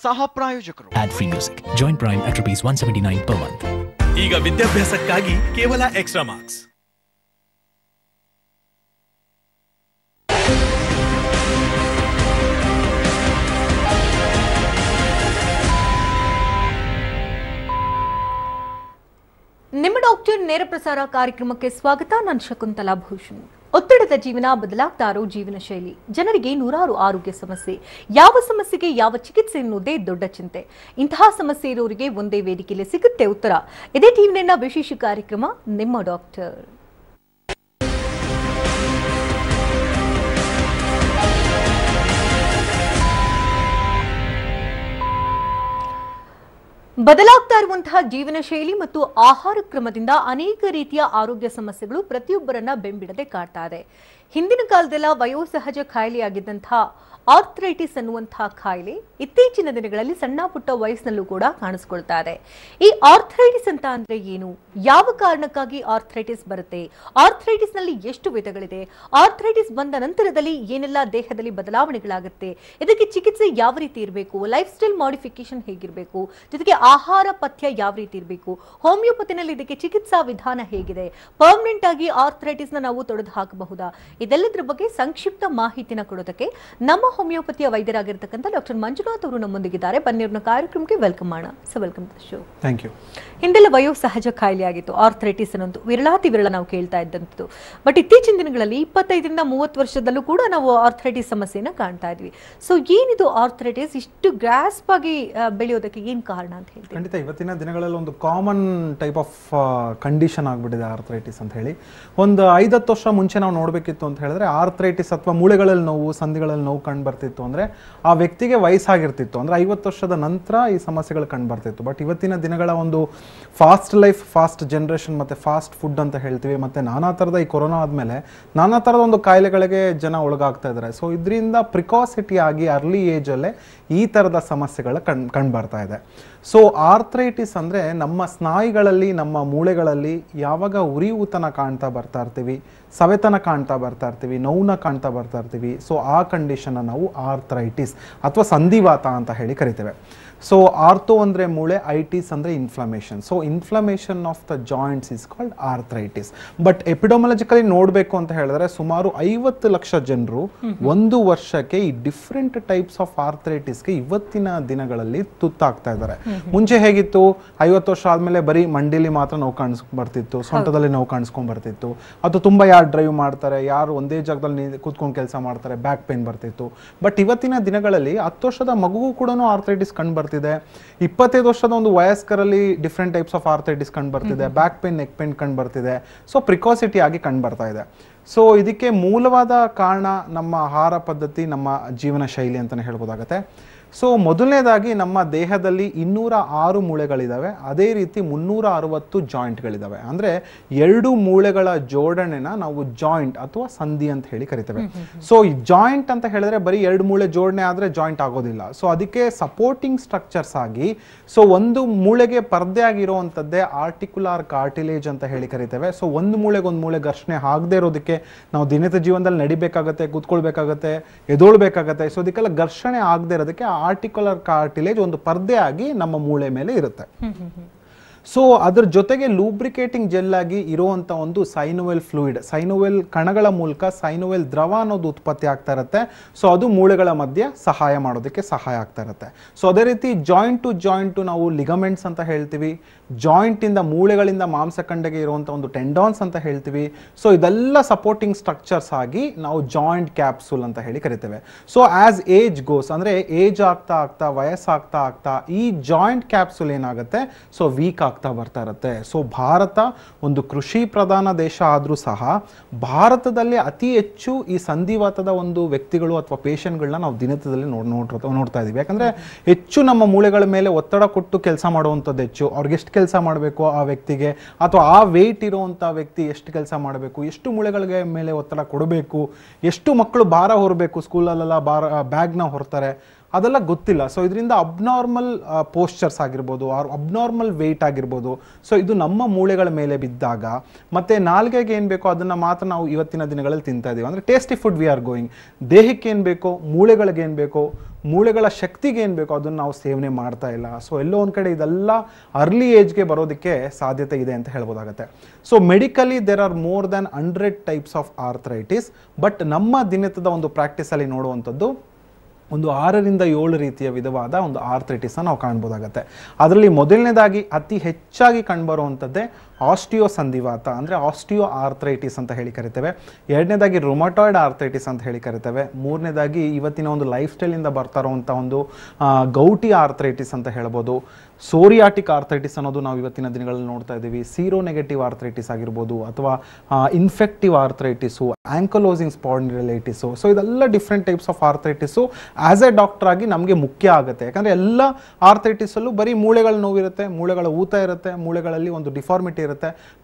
ಸಹ ಪ್ರಾಯೋಜಕರು Ad free music. Join Prime at ₹179 per month. ಈಗ ವಿದ್ಯಾಭ್ಯಾಸಕ್ಕಾಗಿ ಕೇವಲ ಎಕ್ಸ್ಟ್ರಾ ಮಾರ್ಕ್ಸ್. ನಿಮ್ಮ ಡಾಕ್ಟರ್ ನೇರ ಪ್ರಸಾರ ಕಾರ್ಯಕ್ರಮಕ್ಕೆ ಸ್ವಾಗತ. ನಾನು ಶಕುಂತಲಾ ಭೂಷಣ್. ಒತ್ತಡದ ಜೀವನ, ಬದಲಾಗ್ತಾ ಇರೋ ಜೀವನ ಶೈಲಿ, ಜನರಿಗೆ ನೂರಾರು ಆರೋಗ್ಯ ಸಮಸ್ಯೆ, ಯಾವ ಸಮಸ್ಯೆಗೆ ಯಾವ ಚಿಕಿತ್ಸೆ ಎನ್ನುವುದೇ ದೊಡ್ಡ ಚಿಂತೆ. ಇಂತಹ ಸಮಸ್ಯೆ ಇರೋರಿಗೆ ಒಂದೇ ವೇದಿಕೆಯಲ್ಲಿ ಸಿಗುತ್ತೆ ಉತ್ತರ. ಇದೇ ಟಿವಿನ ವಿಶೇಷ ಕಾರ್ಯಕ್ರಮ ನಿಮ್ಮ ಡಾಕ್ಟರ್. ಬದಲಾಗ್ತಾ ಇರುವಂತಹ ಜೀವನ ಶೈಲಿ ಮತ್ತು ಆಹಾರ ಕ್ರಮದಿಂದ ಅನೇಕ ರೀತಿಯ ಆರೋಗ್ಯ ಸಮಸ್ಯೆಗಳು ಪ್ರತಿಯೊಬ್ಬರನ್ನ ಬೆಂಬಿಡದೆ ಕಾಡ್ತಾ ಇದೆ. ಹಿಂದಿನ ಕಾಲದೆಲ್ಲ ವಯೋಸಹಜ ಕಾಯಿಲೆಯಾಗಿದ್ದಂತಹ ಆರ್ಥರೈಟಿಸ್ ಅನ್ನುವಂತಹ ಕಾಯಿಲೆ ಇತ್ತೀಚಿನ ದಿನಗಳಲ್ಲಿ ಸಣ್ಣ ಪುಟ್ಟ ವಯಸ್ಸಿನಲ್ಲೂ ಕೂಡ ಕಾಣಿಸ್ಕೊಳ್ತಾ ಇದೆ. ಈ ಆರ್ಥರೈಟಿಸ್ ಅಂತ ಅಂದ್ರೆ ಏನು, ಯಾವ ಕಾರಣಕ್ಕಾಗಿ ಆರ್ಥರೈಟಿಸ್ ಬರುತ್ತೆ, ಆರ್ಥರೈಟಿಸ್ ನಲ್ಲಿ ಎಷ್ಟು ವಿಧಗಳಿದೆ, ಆರ್ಥರೈಟಿಸ್ ಬಂದ ನಂತರದಲ್ಲಿ ಏನೆಲ್ಲ ದೇಹದಲ್ಲಿ ಬದಲಾವಣೆಗಳಾಗುತ್ತೆ, ಇದಕ್ಕೆ ಚಿಕಿತ್ಸೆ ಯಾವ ರೀತಿ ಇರಬೇಕು, ಲೈಫ್ ಸ್ಟೈಲ್ ಮಾಡಿಫಿಕೇಶನ್ ಹೇಗಿರಬೇಕು, ಜೊತೆಗೆ ಆಹಾರ ಪಥ್ಯ ಯಾವ ರೀತಿ ಇರಬೇಕು, ಹೋಮಿಯೋಪತಿನಲ್ಲಿ ಇದಕ್ಕೆ ಚಿಕಿತ್ಸಾ ವಿಧಾನ ಹೇಗಿದೆ, ಪರ್ಮನೆಂಟ್ ಆಗಿ ಆರ್ಥರೈಟಿಸ್ ನ ನಾವು ತೊಡೆದು ಹಾಕಬಹುದಾ, ಇದೆಲ್ಲದರ ಬಗ್ಗೆ ಸಂಕ್ಷಿಪ್ತ ಮಾಹಿತಿನ ಕೊಡೋದಕ್ಕೆ ನಮ್ಮ ಹೋಮಿಯೋಪತಿಯ ವೈದ್ಯರಾಗಿರ್ತಕ್ಕಂಥ ಡಾಕ್ಟರ್ ಮಂಜುನಾಥ್ ಅವರು ನಮ್ಮೊಂದಿಗಿದ್ದಾರೆ. ಬನ್ನಿವ್ರನ್ನ ಕಾರ್ಯಕ್ರಮಕ್ಕೆ ವೆಲ್ಕಮ್ ಮಾಡೋಣ. So welcome to the show. Thank you. ಹಿಂದೆಲ್ಲ ವಯೋಸಹಜ ಕಾಯಿಲೆ ಆಗಿತ್ತು ಆರ್ಥರೈಟಿಸ್ ಅನ್ನೋದು ವಿರಳಾತಿ ವಿರಳ ನಾವು ಕೇಳ್ತಾ ಇದ್ದಂಥದ್ದು. ಬಟ್ ಇತ್ತೀಚಿನ ದಿನಗಳಲ್ಲಿ 25ರಿಂದ 30 ವರ್ಷದಲ್ಲೂ ಕೂಡ ನಾವು ಆರ್ಥರೈಟಿಸ್ ಸಮಸ್ಯೆನ ಕಾಣ್ತಾ ಇದ್ವಿ. ಸೊ ಏನಿದು ಆರ್ಥರೈಟಿಸ್ ಇಷ್ಟು ಗ್ರಾಸ್ಪ್ ಆಗಿ ಬೆಳೆಯೋದಕ್ಕೆ ಏನ್ ಕಾರಣ ಅಂತ ಹೇಳ್ತೀವಿ? ಖಂಡಿತ ಇವತ್ತಿನ ದಿನಗಳಲ್ಲಿ ಒಂದು ಕಾಮನ್ ಟೈಪ್ ಆಫ್ ಕಂಡೀಷನ್ ಆಗ್ಬಿಟ್ಟಿದೆ ಆರ್ಥರೈಟಿಸ್ ಅಂತ ಹೇಳಿ. ಒಂದು 5-10 ವರ್ಷ ಮುಂಚೆ ನಾವು ನೋಡಬೇಕಿತ್ತು ಅಂತ ಹೇಳಿದ್ರೆ ಆರ್ಥರೈಟಿಸ್ ಅಥವಾ ಮೂಳೆಗಳಲ್ಲಿ ನೋವು, ಸಂಧಿಗಳಲ್ಲಿ ನೋವು ಕಂಡು ಬರ್ತಿತ್ತು ಅಂದ್ರೆ ಆ ವ್ಯಕ್ತಿಗೆ ವಯಸ್ಸಾಗಿರ್ತಿತ್ತು, ಅಂದ್ರೆ 50 ವರ್ಷದ ನಂತರ ಈ ಸಮಸ್ಯೆಗಳು ಕಂಡು ಬರ್ತಿತ್ತು. ಬಟ್ ಇವತ್ತಿನ ದಿನಗಳ ಒಂದು ಫಾಸ್ಟ್ ಲೈಫ್, ಫಾಸ್ಟ್ ಜನರೇಷನ್ ಮತ್ತೆ ಫಾಸ್ಟ್ ಫುಡ್ ಅಂತ ಹೇಳ್ತೀವಿ, ಮತ್ತೆ ನಾನಾ ಥರದ ಈ ಕೊರೋನಾ ಆದಮೇಲೆ ನಾನಾ ಥರದ ಒಂದು ಕಾಯಿಲೆಗಳಿಗೆ ಜನ ಒಳಗಾಗ್ತಾ ಇದ್ದಾರೆ. ಸೊ ಇದರಿಂದ ಪ್ರಿಕಾಸಿಟಿ ಆಗಿ ಅರ್ಲಿ ಏಜಲ್ಲೇ ಈ ಥರದ ಸಮಸ್ಯೆಗಳು ಕಂಡು ಬರ್ತಾ ಇದೆ. ಸೊ ಆರ್ಥರೈಟಿಸ್ ಅಂದರೆ ನಮ್ಮ ಸ್ನಾಯುಗಳಲ್ಲಿ, ನಮ್ಮ ಮೂಳೆಗಳಲ್ಲಿ ಯಾವಾಗ ಉರಿಯೂತನ ಕಾಣ್ತಾ ಬರ್ತಾ ಇರ್ತೀವಿ, ಸವೆತನ ಕಾಣ್ತಾ ಬರ್ತಾ ಇರ್ತೀವಿ, ನೋವನ್ನ ಕಾಣ್ತಾ ಬರ್ತಾ ಇರ್ತೀವಿ. ಸೊ ಆ ಕಂಡೀಷನ್ನ ನಾವು ಆರ್ಥರೈಟಿಸ್ ಅಥವಾ ಸಂಧಿವಾತ ಅಂತ ಹೇಳಿ ಕರಿತೇವೆ. ಸೊ ಆರ್ಥೋ ಅಂದರೆ ಮೂಳೆ, ಐಟಿಸ್ ಅಂದರೆ inflammation. So inflammation of the joints is called arthritis. But epidemiologically ನೋಡಬೇಕು ಅಂತ ಹೇಳಿದ್ರೆ ಸುಮಾರು 50 ಲಕ್ಷ ಜನರು ಒಂದು ವರ್ಷಕ್ಕೆ ಈ ಡಿಫ್ರೆಂಟ್ ಟೈಪ್ಸ್ ಆಫ್ ಆರ್ಥರೈಟಿಸ್ಗೆ ಇವತ್ತಿನ ದಿನಗಳಲ್ಲಿ ತುತ್ತಾಗ್ತಾ ಇದ್ದಾರೆ. ಮುಂಚೆ ಹೇಗಿತ್ತು, 50 ವರ್ಷ ಆದಮೇಲೆ ಬರೀ ಮಂಡಿಲಿ ಮಾತ್ರ ನೋವು ಕಾಣಿಸ್ಕೊಂಡ್ ಬರ್ತಿತ್ತು, ಸೊಂಟದಲ್ಲಿ ನೋವು ಕಾಣಿಸ್ಕೊಂಡ್ ಬರ್ತಿತ್ತು, ಅಥವಾ ತುಂಬ ಯಾರು ಡ್ರೈವ್ ಮಾಡ್ತಾರೆ, ಯಾರು ಒಂದೇ ಜಾಗದಲ್ಲಿ ಕೂತ್ಕೊಂಡು ಕೆಲಸ ಮಾಡ್ತಾರೆ, ಬ್ಯಾಕ್ ಪೇನ್ ಬರ್ತಿತ್ತು. ಬಟ್ ಇವತ್ತಿನ ದಿನಗಳಲ್ಲಿ 10 ವರ್ಷದ ಮಗುಗೂ ಕೂಡ ಆರ್ಥರೈಟಿಸ್ ಕಂಡು ಬರ್ತಿದೆ. 25 ವರ್ಷದ ಒಂದು ವಯಸ್ಕರಲ್ಲಿ ಡಿಫ್ರೆಂಟ್ ಟೈಪ್ಸ್ ಆಫ್ ಆರ್ಥರೈಟಿಸ್ ಕಂಡು ಬರ್ತಿದೆ, ಬ್ಯಾಕ್ ಪೇನ್, ನೆಕ್ ಪೇನ್ ಕಂಡು ಬರ್ತಿದೆ. ಸೊ ಪ್ರಿಕಾಸಿಟಿ ಆಗಿ ಕಂಡು ಬರ್ತಾ ಇದೆ. ಸೊ ಇದಕ್ಕೆ ಮೂಲವಾದ ಕಾರಣ ನಮ್ಮ ಆಹಾರ ಪದ್ಧತಿ, ನಮ್ಮ ಜೀವನ ಶೈಲಿ ಅಂತಲೇ ಹೇಳ್ಬೋದಾಗತ್ತೆ. ಸೊ ಮೊದಲನೇದಾಗಿ ನಮ್ಮ ದೇಹದಲ್ಲಿ 206 ಮೂಳೆಗಳಿದ್ದಾವೆ, ಅದೇ ರೀತಿ 360 ಜಾಯಿಂಟ್ಗಳಿದ್ದಾವೆ. ಅಂದರೆ 2 ಮೂಳೆಗಳ ಜೋಡಣೆನ ನಾವು ಜಾಯಿಂಟ್ ಅಥವಾ ಸಂಧಿ ಅಂತ ಹೇಳಿ ಕರಿತೇವೆ. ಸೊ ಈ ಜಾಯಿಂಟ್ ಅಂತ ಹೇಳಿದ್ರೆ ಬರೀ 2 ಮೂಳೆ ಜೋಡಣೆ ಆದರೆ ಜಾಯಿಂಟ್ ಆಗೋದಿಲ್ಲ. ಸೊ ಅದಕ್ಕೆ ಸಪೋರ್ಟಿಂಗ್ ಸ್ಟ್ರಕ್ಚರ್ಸ್ ಆಗಿ ಸೊ ಒಂದು ಮೂಳೆಗೆ ಪರ್ದೆ ಆಗಿರುವಂಥದ್ದೇ ಆರ್ಟಿಕ್ಯುಲಾರ್ ಕಾರ್ಟಿಲೇಜ್ ಅಂತ ಹೇಳಿ ಕರಿತೇವೆ. ಸೊ ಒಂದು ಮೂಳೆಗೆ ಒಂದು ಮೂಳೆ ಘರ್ಷಣೆ ಆಗದೆ ಇರೋದಕ್ಕೆ ನಾವು ದಿನದ ಜೀವನದಲ್ಲಿ ನಡಿಬೇಕಾಗತ್ತೆ, ಕೂತ್ಕೊಳ್ಬೇಕಾಗತ್ತೆ, ಎದೋಳ್ಬೇಕಾಗತ್ತೆ. ಸೊ ಅದಕ್ಕೆಲ್ಲ ಘರ್ಷಣೆ ಆಗದೆ ಇರೋದಕ್ಕೆ ಆರ್ಟಿಕ್ಯುಲರ್ ಕಾರ್ಟಿಲೇಜ್ ಒಂದು ಪರ್ದೆ ಆಗಿ ನಮ್ಮ ಮೂಳೆ ಮೇಲೆ ಇರುತ್ತೆ. ಸೊ ಅದ್ರ ಜೊತೆಗೆ ಲೂಬ್ರಿಕೇಟಿಂಗ್ ಜೆಲ್ ಆಗಿ ಇರುವಂತ ಒಂದು ಸೈನೋವೆಲ್ ಫ್ಲೂಯಿಡ್, ಸೈನೋವೆಲ್ ಕಣಗಳ ಮೂಲಕ ಸೈನೋವೆಲ್ ದ್ರವ ಅನ್ನೋದು ಉತ್ಪತ್ತಿ ಆಗ್ತಾ ಇರುತ್ತೆ. ಸೊ ಅದು ಮೂಳೆಗಳ ಮಧ್ಯೆ ಸಹಾಯ ಮಾಡೋದಕ್ಕೆ ಸಹಾಯ ಆಗ್ತಾ ಇರುತ್ತೆ. ಸೊ ಅದೇ ರೀತಿ ಜಾಯಿಂಟ್ ಟು ಜಾಯಿಂಟ್ ನಾವು ಲಿಗಮೆಂಟ್ಸ್ ಅಂತ ಹೇಳ್ತೀವಿ, ಜಾಯಿಂಟ್ ಇಂದ ಮೂಳೆಗಳಿಂದ ಮಾಂಸಖಂಡಗೆ ಇರುವಂತ ಒಂದು ಟೆಂಡಾನ್ಸ್ ಅಂತ ಹೇಳ್ತೀವಿ. ಸೊ ಇದೆಲ್ಲ ಸಪೋರ್ಟಿಂಗ್ ಸ್ಟ್ರಕ್ಚರ್ಸ್ ಆಗಿ ನಾವು ಜಾಯಿಂಟ್ ಕ್ಯಾಪ್ಸೂಲ್ ಅಂತ ಹೇಳಿ ಕರಿತೇವೆ. ಸೊ ಆಸ್ ಏಜ್ ಗೋಸ್, ಅಂದ್ರೆ ಏಜ್ ಆಗ್ತಾ ಆಗ್ತಾ, ವಯಸ್ಸಾಗ್ತಾ ಆಗ್ತಾ ಈ ಜಾಯಿಂಟ್ ಕ್ಯಾಪ್ಸೂಲ್ ಏನಾಗುತ್ತೆ, ಸೊ ವೀಕ್ ಆಗ್ತಾ ಬರ್ತಾ ಇರುತ್ತೆ. ಸೊ ಭಾರತ ಒಂದು ಕೃಷಿ ಪ್ರಧಾನ ದೇಶ ಆದ್ರೂ ಸಹ ಭಾರತದಲ್ಲಿ ಅತಿ ಹೆಚ್ಚು ಈ ಸಂಧಿವಾತದ ಒಂದು ವ್ಯಕ್ತಿಗಳು ಅಥವಾ ಪೇಷಂಟ್ಗಳನ್ನ ನಾವು ದಿನದಲ್ಲಿ ನೋಡ್ತಾ ಇದೀವಿ. ಯಾಕಂದ್ರೆ ಹೆಚ್ಚು ನಮ್ಮ ಮೂಳೆಗಳ ಮೇಲೆ ಒತ್ತಡ ಕೊಟ್ಟು ಕೆಲಸ ಮಾಡುವಂಥದ್ದು ಹೆಚ್ಚು. ಅವ್ರಿಗೆ ಎಷ್ಟು ಕೆಲಸ ಮಾಡಬೇಕು ಆ ವ್ಯಕ್ತಿಗೆ, ಅಥವಾ ಆ ವೆಯ್ಟ್ ಇರುವಂಥ ವ್ಯಕ್ತಿ ಎಷ್ಟು ಕೆಲಸ ಮಾಡಬೇಕು, ಎಷ್ಟು ಮೂಳೆಗಳಿಗೆ ಮೇಲೆ ಒತ್ತಡ ಕೊಡಬೇಕು, ಎಷ್ಟು ಮಕ್ಕಳು ಭಾರ ಹೊರಬೇಕು, ಸ್ಕೂಲಲ್ಲೆಲ್ಲ ಬ್ಯಾಗ್ನ ಹೊರ್ತಾರೆ, ಅದೆಲ್ಲ ಗೊತ್ತಿಲ್ಲ. ಸೊ ಇದರಿಂದ ಅಬ್ನಾರ್ಮಲ್ ಪೋಸ್ಚರ್ಸ್ ಆಗಿರ್ಬೋದು, ಅಬ್ನಾರ್ಮಲ್ ವೆಯ್ಟ್ ಆಗಿರ್ಬೋದು. ಸೊ ಇದು ನಮ್ಮ ಮೂಳೆಗಳ ಮೇಲೆ ಬಿದ್ದಾಗ ಮತ್ತೆ ನಾಲ್ಗೆಗೆ ಏನು ಬೇಕೋ ಅದನ್ನು ಮಾತ್ರ ನಾವು ಇವತ್ತಿನ ದಿನಗಳಲ್ಲಿ ತಿಂತಾ ಇದ್ದೀವಿ. ಅಂದರೆ tasty food we are going. ದೇಹಕ್ಕೆ ಏನು ಬೇಕೋ, ಮೂಳೆಗಳಿಗೆ ಏನು ಬೇಕೋ, ಮೂಳೆಗಳ ಶಕ್ತಿಗೆ ಏನು ಬೇಕೋ ಅದನ್ನು ನಾವು ಸೇವನೆ ಮಾಡ್ತಾ ಇಲ್ಲ. ಸೊ ಎಲ್ಲೋ ಒಂದು ಕಡೆ ಇದೆಲ್ಲ ಅರ್ಲಿ ಏಜ್ಗೆ ಬರೋದಕ್ಕೆ ಸಾಧ್ಯತೆ ಇದೆ ಅಂತ ಹೇಳ್ಬೋದಾಗತ್ತೆ. So medically there are more than 100 types of arthritis. But ನಮ್ಮ ದಿನದ ಒಂದು ಪ್ರಾಕ್ಟೀಸಲ್ಲಿ ನೋಡುವಂಥದ್ದು ಒಂದು 6ರಿಂದ 7 ರೀತಿಯ ವಿಧವಾದ ಒಂದು ಆರ್ಥರೈಟಿಸ್ನ ನಾವು ಕಾಣ್ಬೋದಾಗತ್ತೆ. ಅದರಲ್ಲಿ ಮೊದಲನೇದಾಗಿ ಅತಿ ಹೆಚ್ಚಾಗಿ ಕಂಡುಬರುವಂಥದ್ದೇ ಆಸ್ಟಿಯೋ ಸಂಧಿವಾತ, ಅಂದರೆ ಆಸ್ಟಿಯೋ ಆರ್ಥರೈಟಿಸ್ ಅಂತ ಹೇಳಿ ಕರಿತೇವೆ. ಎರಡನೇದಾಗಿ ರುಮಟಾಯ್ಡ್ ಆರ್ಥರೈಟಿಸ್ ಅಂತ ಹೇಳಿ ಕರಿತೇವೆ. ಮೂರನೇದಾಗಿ ಇವತ್ತಿನ ಒಂದು ಲೈಫ್ ಸ್ಟೈಲಿಂದ ಬರ್ತಾ ಇರುವಂಥ ಒಂದು ಗೌಟಿ ಆರ್ಥರೈಟಿಸ್ ಅಂತ ಹೇಳ್ಬೋದು. ಸೋರಿಯಾಟಿಕ್ ಆರ್ಥರೈಟಿಸ್ ಅನ್ನೋದು ನಾವು ಇವತ್ತಿನ ದಿನಗಳಲ್ಲಿ ನೋಡ್ತಾ ಇದ್ದೀವಿ. ಸೀರೋ ನೆಗೆಟಿವ್ ಆರ್ಥರೈಟಿಸ್ ಆಗಿರ್ಬೋದು, ಅಥವಾ ಇನ್ಫೆಕ್ಟಿವ್ ಆರ್ಥರೈಟಿಸು, ಆಂಕಲೋಸಿಂಗ್ ಸ್ಪಾಂಡಿಲೈಟಿಸು. ಸೊ ಇದೆಲ್ಲ different types of arthritis as A doctor ಆಗಿ ನಮಗೆ ಮುಖ್ಯ ಆಗುತ್ತೆ. ಯಾಕಂದರೆ ಎಲ್ಲ ಆರ್ಥರೈಟಿಸಲ್ಲೂ ಬರೀ ಮೂಳೆಗಳ ನೋವಿರುತ್ತೆ, ಮೂಳೆಗಳ ಊತ ಇರುತ್ತೆ, ಮೂಳೆಗಳಲ್ಲಿ ಒಂದು ಡಿಫಾರ್ಮಿಟಿ ಇರುತ್ತೆ.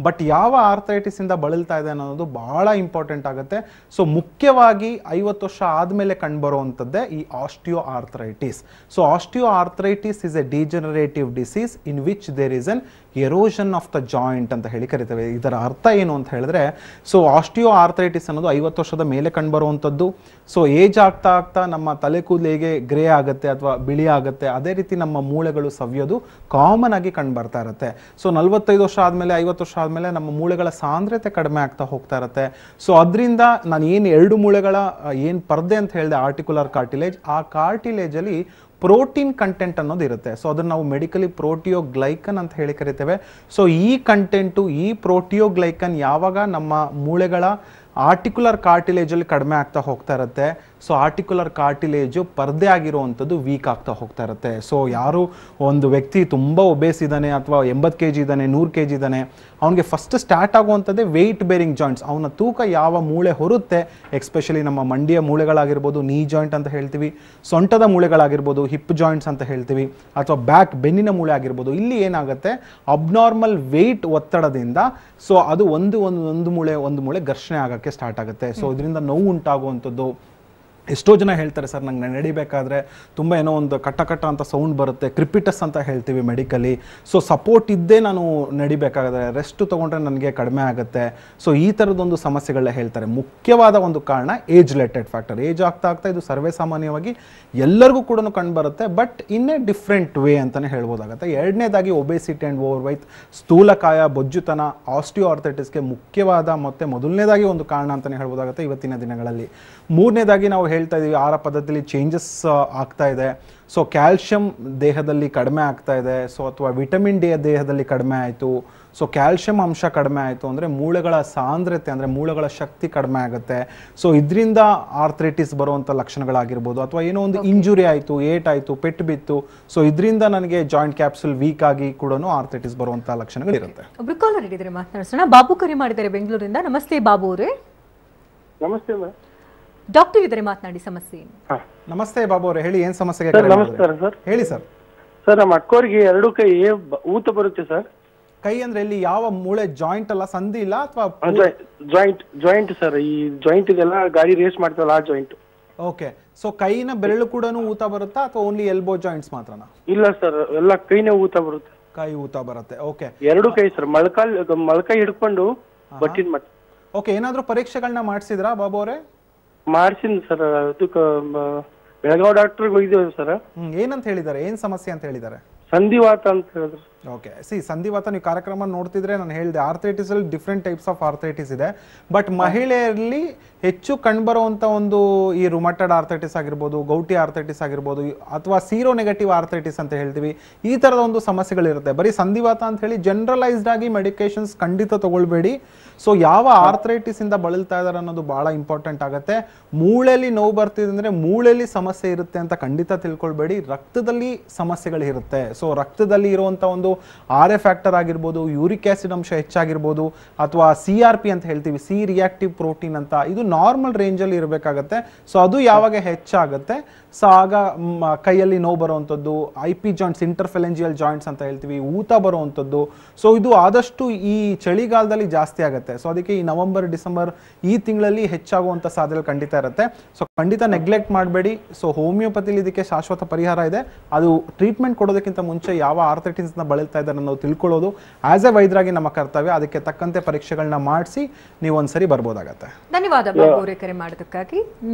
ಬಟ್ ಯಾವ ಆರ್ಥರೈಟಿಸಿಂದ ಬಳಲ್ತಾ ಇದೆ ಅನ್ನೋದು ಬಹಳ ಇಂಪಾರ್ಟೆಂಟ್ ಆಗುತ್ತೆ. ಸೊ ಮುಖ್ಯವಾಗಿ 50 ವರ್ಷ ಆದಮೇಲೆ ಕಂಡುಬರುವಂಥದ್ದೇ ಈ osteoarthritis. So osteoarthritis is a degenerative disease in which there is an erosion of the joint ಅಂತ ಹೇಳಿ ಕರಿತೇವೆ. ಇದರ ಅರ್ಥ ಏನು ಅಂತ ಹೇಳಿದ್ರೆ, ಸೊ ಆಸ್ಟಿಯೋ ಆರ್ಥರೈಟಿಸ್ ಅನ್ನೋದು 50 ವರ್ಷದ ಮೇಲೆ ಕಂಡುಬರುವಂಥದ್ದು. ಸೊ ಏಜ್ ಆಗ್ತಾ ಆಗ್ತಾ ನಮ್ಮ ತಲೆ ಕೂದಲು ಹೇಗೆ ಗ್ರೇ ಆಗುತ್ತೆ ಅಥವಾ ಬಿಳಿ ಆಗುತ್ತೆ, ಅದೇ ರೀತಿ ನಮ್ಮ ಮೂಳೆಗಳು ಸವಿಯೋದು ಕಾಮನ್ ಆಗಿ ಕಂಡು ಬರ್ತಾ ಇರುತ್ತೆ. ಸೊ 45 ವರ್ಷ ಆದಮೇಲೆ, 50 ವರ್ಷ ಆದಮೇಲೆ ನಮ್ಮ ಮೂಳೆಗಳ ಸಾಂದ್ರತೆ ಕಡಿಮೆ ಆಗ್ತಾ ಹೋಗ್ತಾ ಇರುತ್ತೆ. ಸೊ ಅದರಿಂದ ನಾನು ಏನು 2 ಮೂಳೆಗಳ ಏನು ಪರ್ದೆ ಅಂತ ಹೇಳಿದೆ, ಆರ್ಟಿಕ್ಯುಲರ್ ಕಾರ್ಟಿಲೇಜ್, ಆ ಕಾರ್ಟಿಲೇಜಲ್ಲಿ ಪ್ರೋಟೀನ್ ಕಂಟೆಂಟ್ ಅನ್ನೋದು ಇರುತ್ತೆ. ಸೊ ಅದನ್ನು ನಾವು ಮೆಡಿಕಲಿ ಪ್ರೋಟಿಯೋಗ್ಲೈಕನ್ ಅಂತ ಹೇಳಿ ಕರಿತೇವೆ. ಸೊ ಈ ಕಂಟೆಂಟು, ಈ ಪ್ರೋಟಿಯೋಗ್ಲೈಕನ್ ಯಾವಾಗ ನಮ್ಮ ಮೂಳೆಗಳ ಆರ್ಟಿಕ್ಯುಲರ್ ಕಾರ್ಟಿಲೇಜಲ್ಲಿ ಕಡಿಮೆ ಆಗ್ತಾ ಹೋಗ್ತಾ ಇರುತ್ತೆ, ಸೊ ಆರ್ಟಿಕ್ಯುಲರ್ ಕಾರ್ಟಿಲೇಜು ಪರ್ದೆ ಆಗಿರುವಂಥದ್ದು ವೀಕ್ ಆಗ್ತಾ ಹೋಗ್ತಾ ಇರುತ್ತೆ. ಸೊ ಯಾರು ಒಂದು ವ್ಯಕ್ತಿ ತುಂಬ ಒಬೇಸ್ ಇದ್ದಾನೆ ಅಥವಾ 80 kg ಇದ್ದಾನೆ, 100 kg ಇದ್ದಾನೆ, ಅವನಿಗೆ ಫಸ್ಟ್ ಸ್ಟಾರ್ಟ್ ಆಗುವಂಥದ್ದೇ ವೆಯ್ಟ್ ಬೇರಿಂಗ್ ಜಾಯಿಂಟ್ಸ್. ಅವನ ತೂಕ ಯಾವ ಮೂಳೆ ಹೊರುತ್ತೆ, ಎಕ್ಸ್ಪೆಷಲಿ ನಮ್ಮ ಮಂಡಿಯ ಮೂಳೆಗಳಾಗಿರ್ಬೋದು, ನೀ ಜಾಯಿಂಟ್ ಅಂತ ಹೇಳ್ತೀವಿ, ಸೊಂಟದ ಮೂಳೆಗಳಾಗಿರ್ಬೋದು, ಹಿಪ್ ಜಾಯಿಂಟ್ಸ್ ಅಂತ ಹೇಳ್ತೀವಿ, ಅಥವಾ ಬ್ಯಾಕ್ ಬೆನ್ನಿನ ಮೂಳೆ ಆಗಿರ್ಬೋದು. ಇಲ್ಲಿ ಏನಾಗುತ್ತೆ, ಅಬ್ನಾರ್ಮಲ್ ವೆಯ್ಟ್ ಒತ್ತಡದಿಂದ ಸೊ ಅದು ಒಂದು ಮೂಳೆ ಘರ್ಷಣೆ ಆಗೋಕ್ಕೆ ಸ್ಟಾರ್ಟ್ ಆಗುತ್ತೆ. ಸೊ ಇದರಿಂದ ನೋವು ಉಂಟಾಗುವಂಥದ್ದು. ಎಷ್ಟೋ ಜನ ಹೇಳ್ತಾರೆ, ಸರ್ ನಂಗೆ ನಡಿಬೇಕಾದ್ರೆ ತುಂಬ ಏನೋ ಒಂದು ಕಟ್ಟ ಅಂತ ಸೌಂಡ್ ಬರುತ್ತೆ, ಕ್ರಿಪಿಟಸ್ ಅಂತ ಹೇಳ್ತೀವಿ ಮೆಡಿಕಲಿ. ಸೊ ಸಪೋರ್ಟ್ ಇದ್ದೇ ನಾನು ನಡಿಬೇಕಾದ್ರೆ, ರೆಸ್ಟ್ ತೊಗೊಂಡ್ರೆ ನನಗೆ ಕಡಿಮೆ ಆಗುತ್ತೆ. ಸೊ ಈ ಥರದೊಂದು ಸಮಸ್ಯೆಗಳನ್ನ ಹೇಳ್ತಾರೆ. ಮುಖ್ಯವಾದ ಒಂದು ಕಾರಣ ಏಜ್ ರಿಲೇಟೆಡ್ ಫ್ಯಾಕ್ಟರ್. ಏಜ್ ಆಗ್ತಾ ಇದು ಸರ್ವೇ ಸಾಮಾನ್ಯವಾಗಿ ಎಲ್ಲರಿಗೂ ಕೂಡ ಕಂಡು ಬರುತ್ತೆ, but in a different way ಅಂತಲೇ ಹೇಳ್ಬೋದಾಗುತ್ತೆ. ಎರಡನೇದಾಗಿ ಒಬೇಸಿಟಿ ಆ್ಯಂಡ್ ಓವರ್ ವೈಟ್, ಸ್ಥೂಲಕಾಯ, ಬೊಜ್ಜುತನ ಆಸ್ಟಿಯೋ ಆರ್ಥರೈಟಿಸ್ಗೆ ಮುಖ್ಯವಾದ ಮತ್ತು ಮೊದಲನೇದಾಗಿ ಒಂದು ಕಾರಣ ಅಂತಲೇ ಹೇಳ್ಬೋದಾಗುತ್ತೆ ಇವತ್ತಿನ ದಿನಗಳಲ್ಲಿ. ಮೂರನೇದಾಗಿ ನಾವು ಹೇಳ್ತಾ ಇದೀವಿ, ಆಹಾರ ಪದ್ಧತಿಯಲ್ಲಿ ಚೇಂಜಸ್ ಆಗ್ತಾ ಇದೆ. ಸೊ ಕ್ಯಾಲ್ಶಿಯಂ ದೇಹದಲ್ಲಿ ಕಡಿಮೆ ಆಗ್ತಾ ಇದೆ, ಸೊ ಅಥವಾ ವಿಟಮಿನ್ ಡಿ ದೇಹದಲ್ಲಿ ಕಡಿಮೆ ಆಯಿತು. ಸೊ ಕ್ಯಾಲ್ಶಿಯಂ ಅಂಶ ಕಡಿಮೆ ಆಯಿತು ಅಂದರೆ ಮೂಳೆಗಳ ಸಾಂದ್ರತೆ, ಅಂದರೆ ಮೂಳೆಗಳ ಶಕ್ತಿ ಕಡಿಮೆ ಆಗುತ್ತೆ. ಸೊ ಇದರಿಂದ ಆರ್ಥರೈಟಿಸ್ ಬರುವಂಥ ಲಕ್ಷಣಗಳಾಗಿರ್ಬೋದು, ಅಥವಾ ಏನೋ ಒಂದು ಇಂಜುರಿ ಆಯಿತು, ಏಟಾಯಿತು, ಪೆಟ್ಟು ಬಿತ್ತು, ಸೊ ಇದರಿಂದ ನನಗೆ ಜಾಯಿಂಟ್ ಕ್ಯಾಪ್ಸುಲ್ ವೀಕ್ ಆಗಿ ಕೂಡ ಆರ್ಥರೈಟಿಸ್ ಬರುವಂಥ ಲಕ್ಷಣಗಳಿರುತ್ತೆ. ಒಬ್ರು ಕಾಲರ್ ಹಿಡಿದ್ರೆ ಮಾತನಾಡಿಸೋಣ. ಬಾಬು ಕರೆ ಮಾಡಿದ್ದಾರೆ ಬೆಂಗಳೂರಿಂದ. ನಮಸ್ತೆ ಬಾಬು ಅವರೇ. ನಮಸ್ತೆ ಡಾಕ್ಟರ್ ಇದ್ದಾರೆ, ಮಾತನಾಡಿ. ಸಮಸ್ಯೆ ಏನು? ನಮಸ್ತೆ ಬಾಬು ಅವರೇ, ಹೇಳಿ ಏನು ಸಮಸ್ಯೆಗೆ? ನಮಸ್ಕಾರ ಸರ್. ಹೇಳಿ ಸರ್. ಸರ್ ನಮ್ಮ ಅಕ್ಕೋರಿಗೆ 2 ಕೈ ಊತ ಬರುತ್ತೆ ಸರ್. ಕೈ ಅಂದ್ರೆ ಇಲ್ಲಿ ಯಾವ ಮೂಳೆ? ಜಾಯಿಂಟ್ ಅಲ್ಲ, ಸಂಧಿ ಇಲ್ಲ ಅಥವಾ ಜಾಯಿಂಟ್ ಸರ್. ಈ ಜಾಯಿಂಟ್ ಇದೆಲ್ಲ ಗಾಡಿ ರೇಸ್ ಮಾಡ್ತೀವಲ್ಲ ಆ ಜಾಯಿಂಟ್. ಓಕೆ. ಸೊ ಕೈನ ಬೆರಳು ಕೂಡ ಊತ ಬರುತ್ತಾ ಅಥವಾ ಓನ್ಲಿ ಎಲ್ಬೋ ಜಾಯಿಂಟ್ಸ್ ಮಾತ್ರನಾ? ಇಲ್ಲ ಸರ್, ಎಲ್ಲ ಕೈನೇ ಊತ ಬರುತ್ತೆ. ಕೈ ಊತ ಬರುತ್ತೆ. ಓಕೆ. 2 ಕೈ ಸರ್, ಮೊಳಕಾಯಿ ಹಿಡ್ಕೊಂಡು ಬಟ್ಟಿನ ಮಟ್ಟ. ಓಕೆ. ಏನಾದ್ರೂ ಪರೀಕ್ಷೆಗಳನ್ನ ಮಾಡಿಸಿದ್ರಾ ಬಾಬು ಅವರೇ? ಮಾಡ್ಸಿನಿ ಸರ್. ಅದಕ್ಕೆ ಬೆಳಗಾವ್ ಡಾಕ್ಟರ್ಗೆ ಹೋಗಿದ್ದೇವೆ ಸರ್. ಏನಂತ ಹೇಳಿದ್ದಾರೆ, ಏನ್ ಸಮಸ್ಯೆ ಅಂತ ಹೇಳಿದ್ದಾರೆ? ಸಂಧಿವಾತ ಅಂತ ಹೇಳಿದ್ರು. ಓಕೆ. ಸಂಧಿವಾತ ನೀವು ಕಾರ್ಯಕ್ರಮ ನೋಡ್ತಿದ್ರೆ ನಾನು ಹೇಳಿದೆ, ಆರ್ಥರೈಟಿಸ್ ಅಲ್ಲಿ ಡಿಫ್ರೆಂಟ್ ಟೈಪ್ಸ್ ಆಫ್ ಆರ್ಥರೈಟಿಸ್ ಇದೆ. ಬಟ್ ಮಹಿಳೆಯರಲ್ಲಿ ಹೆಚ್ಚು ಕಂಡುಬರುವಂಥ ಒಂದು ಈ ರುಮಟೆಡ್ ಆರ್ಥರೈಟಿಸ್ ಆಗಿರ್ಬೋದು, ಗೌಟಿ ಆರ್ಥರೈಟಿಸ್ ಆಗಿರ್ಬೋದು, ಅಥವಾ ಸೀರೋ ನೆಗೆಟಿವ್ ಆರ್ಥರೈಟಿಸ್ ಅಂತ ಹೇಳ್ತೀವಿ, ಈ ಥರದ ಒಂದು ಸಮಸ್ಯೆಗಳಿರುತ್ತೆ. ಬರೀ ಸಂಧಿವಾತ ಅಂತ ಹೇಳಿ ಜನರಲೈಸ್ಡ್ ಆಗಿ ಮೆಡಿಕೇಶನ್ಸ್ ಖಂಡಿತ ತಗೊಳ್ಬೇಡಿ. ಸೊ ಯಾವ ಆರ್ಥರೈಟಿಸ್ ಇಂದ ಬಳಲ್ತಾ ಇದ್ದಾರೆ ಅನ್ನೋದು ಬಹಳ ಇಂಪಾರ್ಟೆಂಟ್ ಆಗುತ್ತೆ. ಮೂಳೆಯಲ್ಲಿ ನೋವು ಬರ್ತಿದೆ ಅಂದರೆ ಮೂಳೆಯಲ್ಲಿ ಸಮಸ್ಯೆ ಇರುತ್ತೆ ಅಂತ ಖಂಡಿತ ತಿಳ್ಕೊಳ್ಬೇಡಿ. ರಕ್ತದಲ್ಲಿ ಸಮಸ್ಯೆಗಳಿರುತ್ತೆ. ಸೊ ರಕ್ತದಲ್ಲಿ ಇರುವಂಥ ಒಂದು RA ಫ್ಯಾಕ್ಟರ್ ಆಗಿರ್ಬೋದು, ಯೂರಿಕ್ ಆಸಿಡ್ ಅಂಶ ಹೆಚ್ಚಾಗಿರ್ಬೋದು, ಅಥವಾ CRP ಅಂತ ಹೇಳ್ತೀವಿ, ಸಿ ರಿಯಾಕ್ಟಿವ್ ಪ್ರೋಟೀನ್ ಅಂತ, ಇದು ನಾರ್ಮಲ್ ರೇಂಜಲ್ಲಿ ಇರಬೇಕಾಗತ್ತೆ. ಸೊ ಅದು ಯಾವಾಗ ಹೆಚ್ಚಾಗುತ್ತೆ ಸೊ ಆಗ ಕೈಯಲ್ಲಿ ನೋವು ಬರುವಂಥದ್ದು, IP ಜಾಯಿಂಟ್ಸ್, ಇಂಟರ್ಫೆಲೆಂಜಿಯಲ್ ಜಾಯಿಂಟ್ಸ್ ಅಂತ ಹೇಳ್ತೀವಿ, ಊತ ಬರುವಂಥದ್ದು. ಸೊ ಇದು ಆದಷ್ಟು ಈ ಚಳಿಗಾಲದಲ್ಲಿ ಜಾಸ್ತಿ ಆಗುತ್ತೆ. ಸೊ ಅದಕ್ಕೆ ಈ ನವೆಂಬರ್, ಡಿಸೆಂಬರ್ ಈ ತಿಂಗಳಲ್ಲಿ ಹೆಚ್ಚಾಗುವಂಥ ಸಾಧ್ಯತೆ ಖಂಡಿತ ಇರುತ್ತೆ. ಸೊ ಖಂಡಿತ ನೆಗ್ಲೆಕ್ಟ್ ಮಾಡಬೇಡಿ. ಸೊ ಹೋಮಿಯೋಪತಿಲಿ ಇದಕ್ಕೆ ಶಾಶ್ವತ ಪರಿಹಾರ ಇದೆ. ಅದು ಟ್ರೀಟ್ಮೆಂಟ್ ಕೊಡೋದಕ್ಕಿಂತ ಮುಂಚೆ ಯಾವ ಆರ್ಥರೈಟಿಸ್ನ ಬಳಲ್ತಾ ಇದ್ದಾರೆ ನಾವು ತಿಳ್ಕೊಳ್ಳೋದು ಆಸ್ ಎ ವೈದ್ಯರಾಗಿ ನಮ್ಮ ಕರ್ತವ್ಯ. ಅದಕ್ಕೆ ತಕ್ಕಂತೆ ಪರೀಕ್ಷೆಗಳನ್ನ ಮಾಡಿಸಿ ನೀವು ಒಂದ್ಸರಿ ಬರ್ಬೋದಾಗತ್ತೆ. ಧನ್ಯವಾದ ಬಾಬು ಅವರೇ ಕರೆ ಮಾಡೋದಕ್ಕಾಗಿ.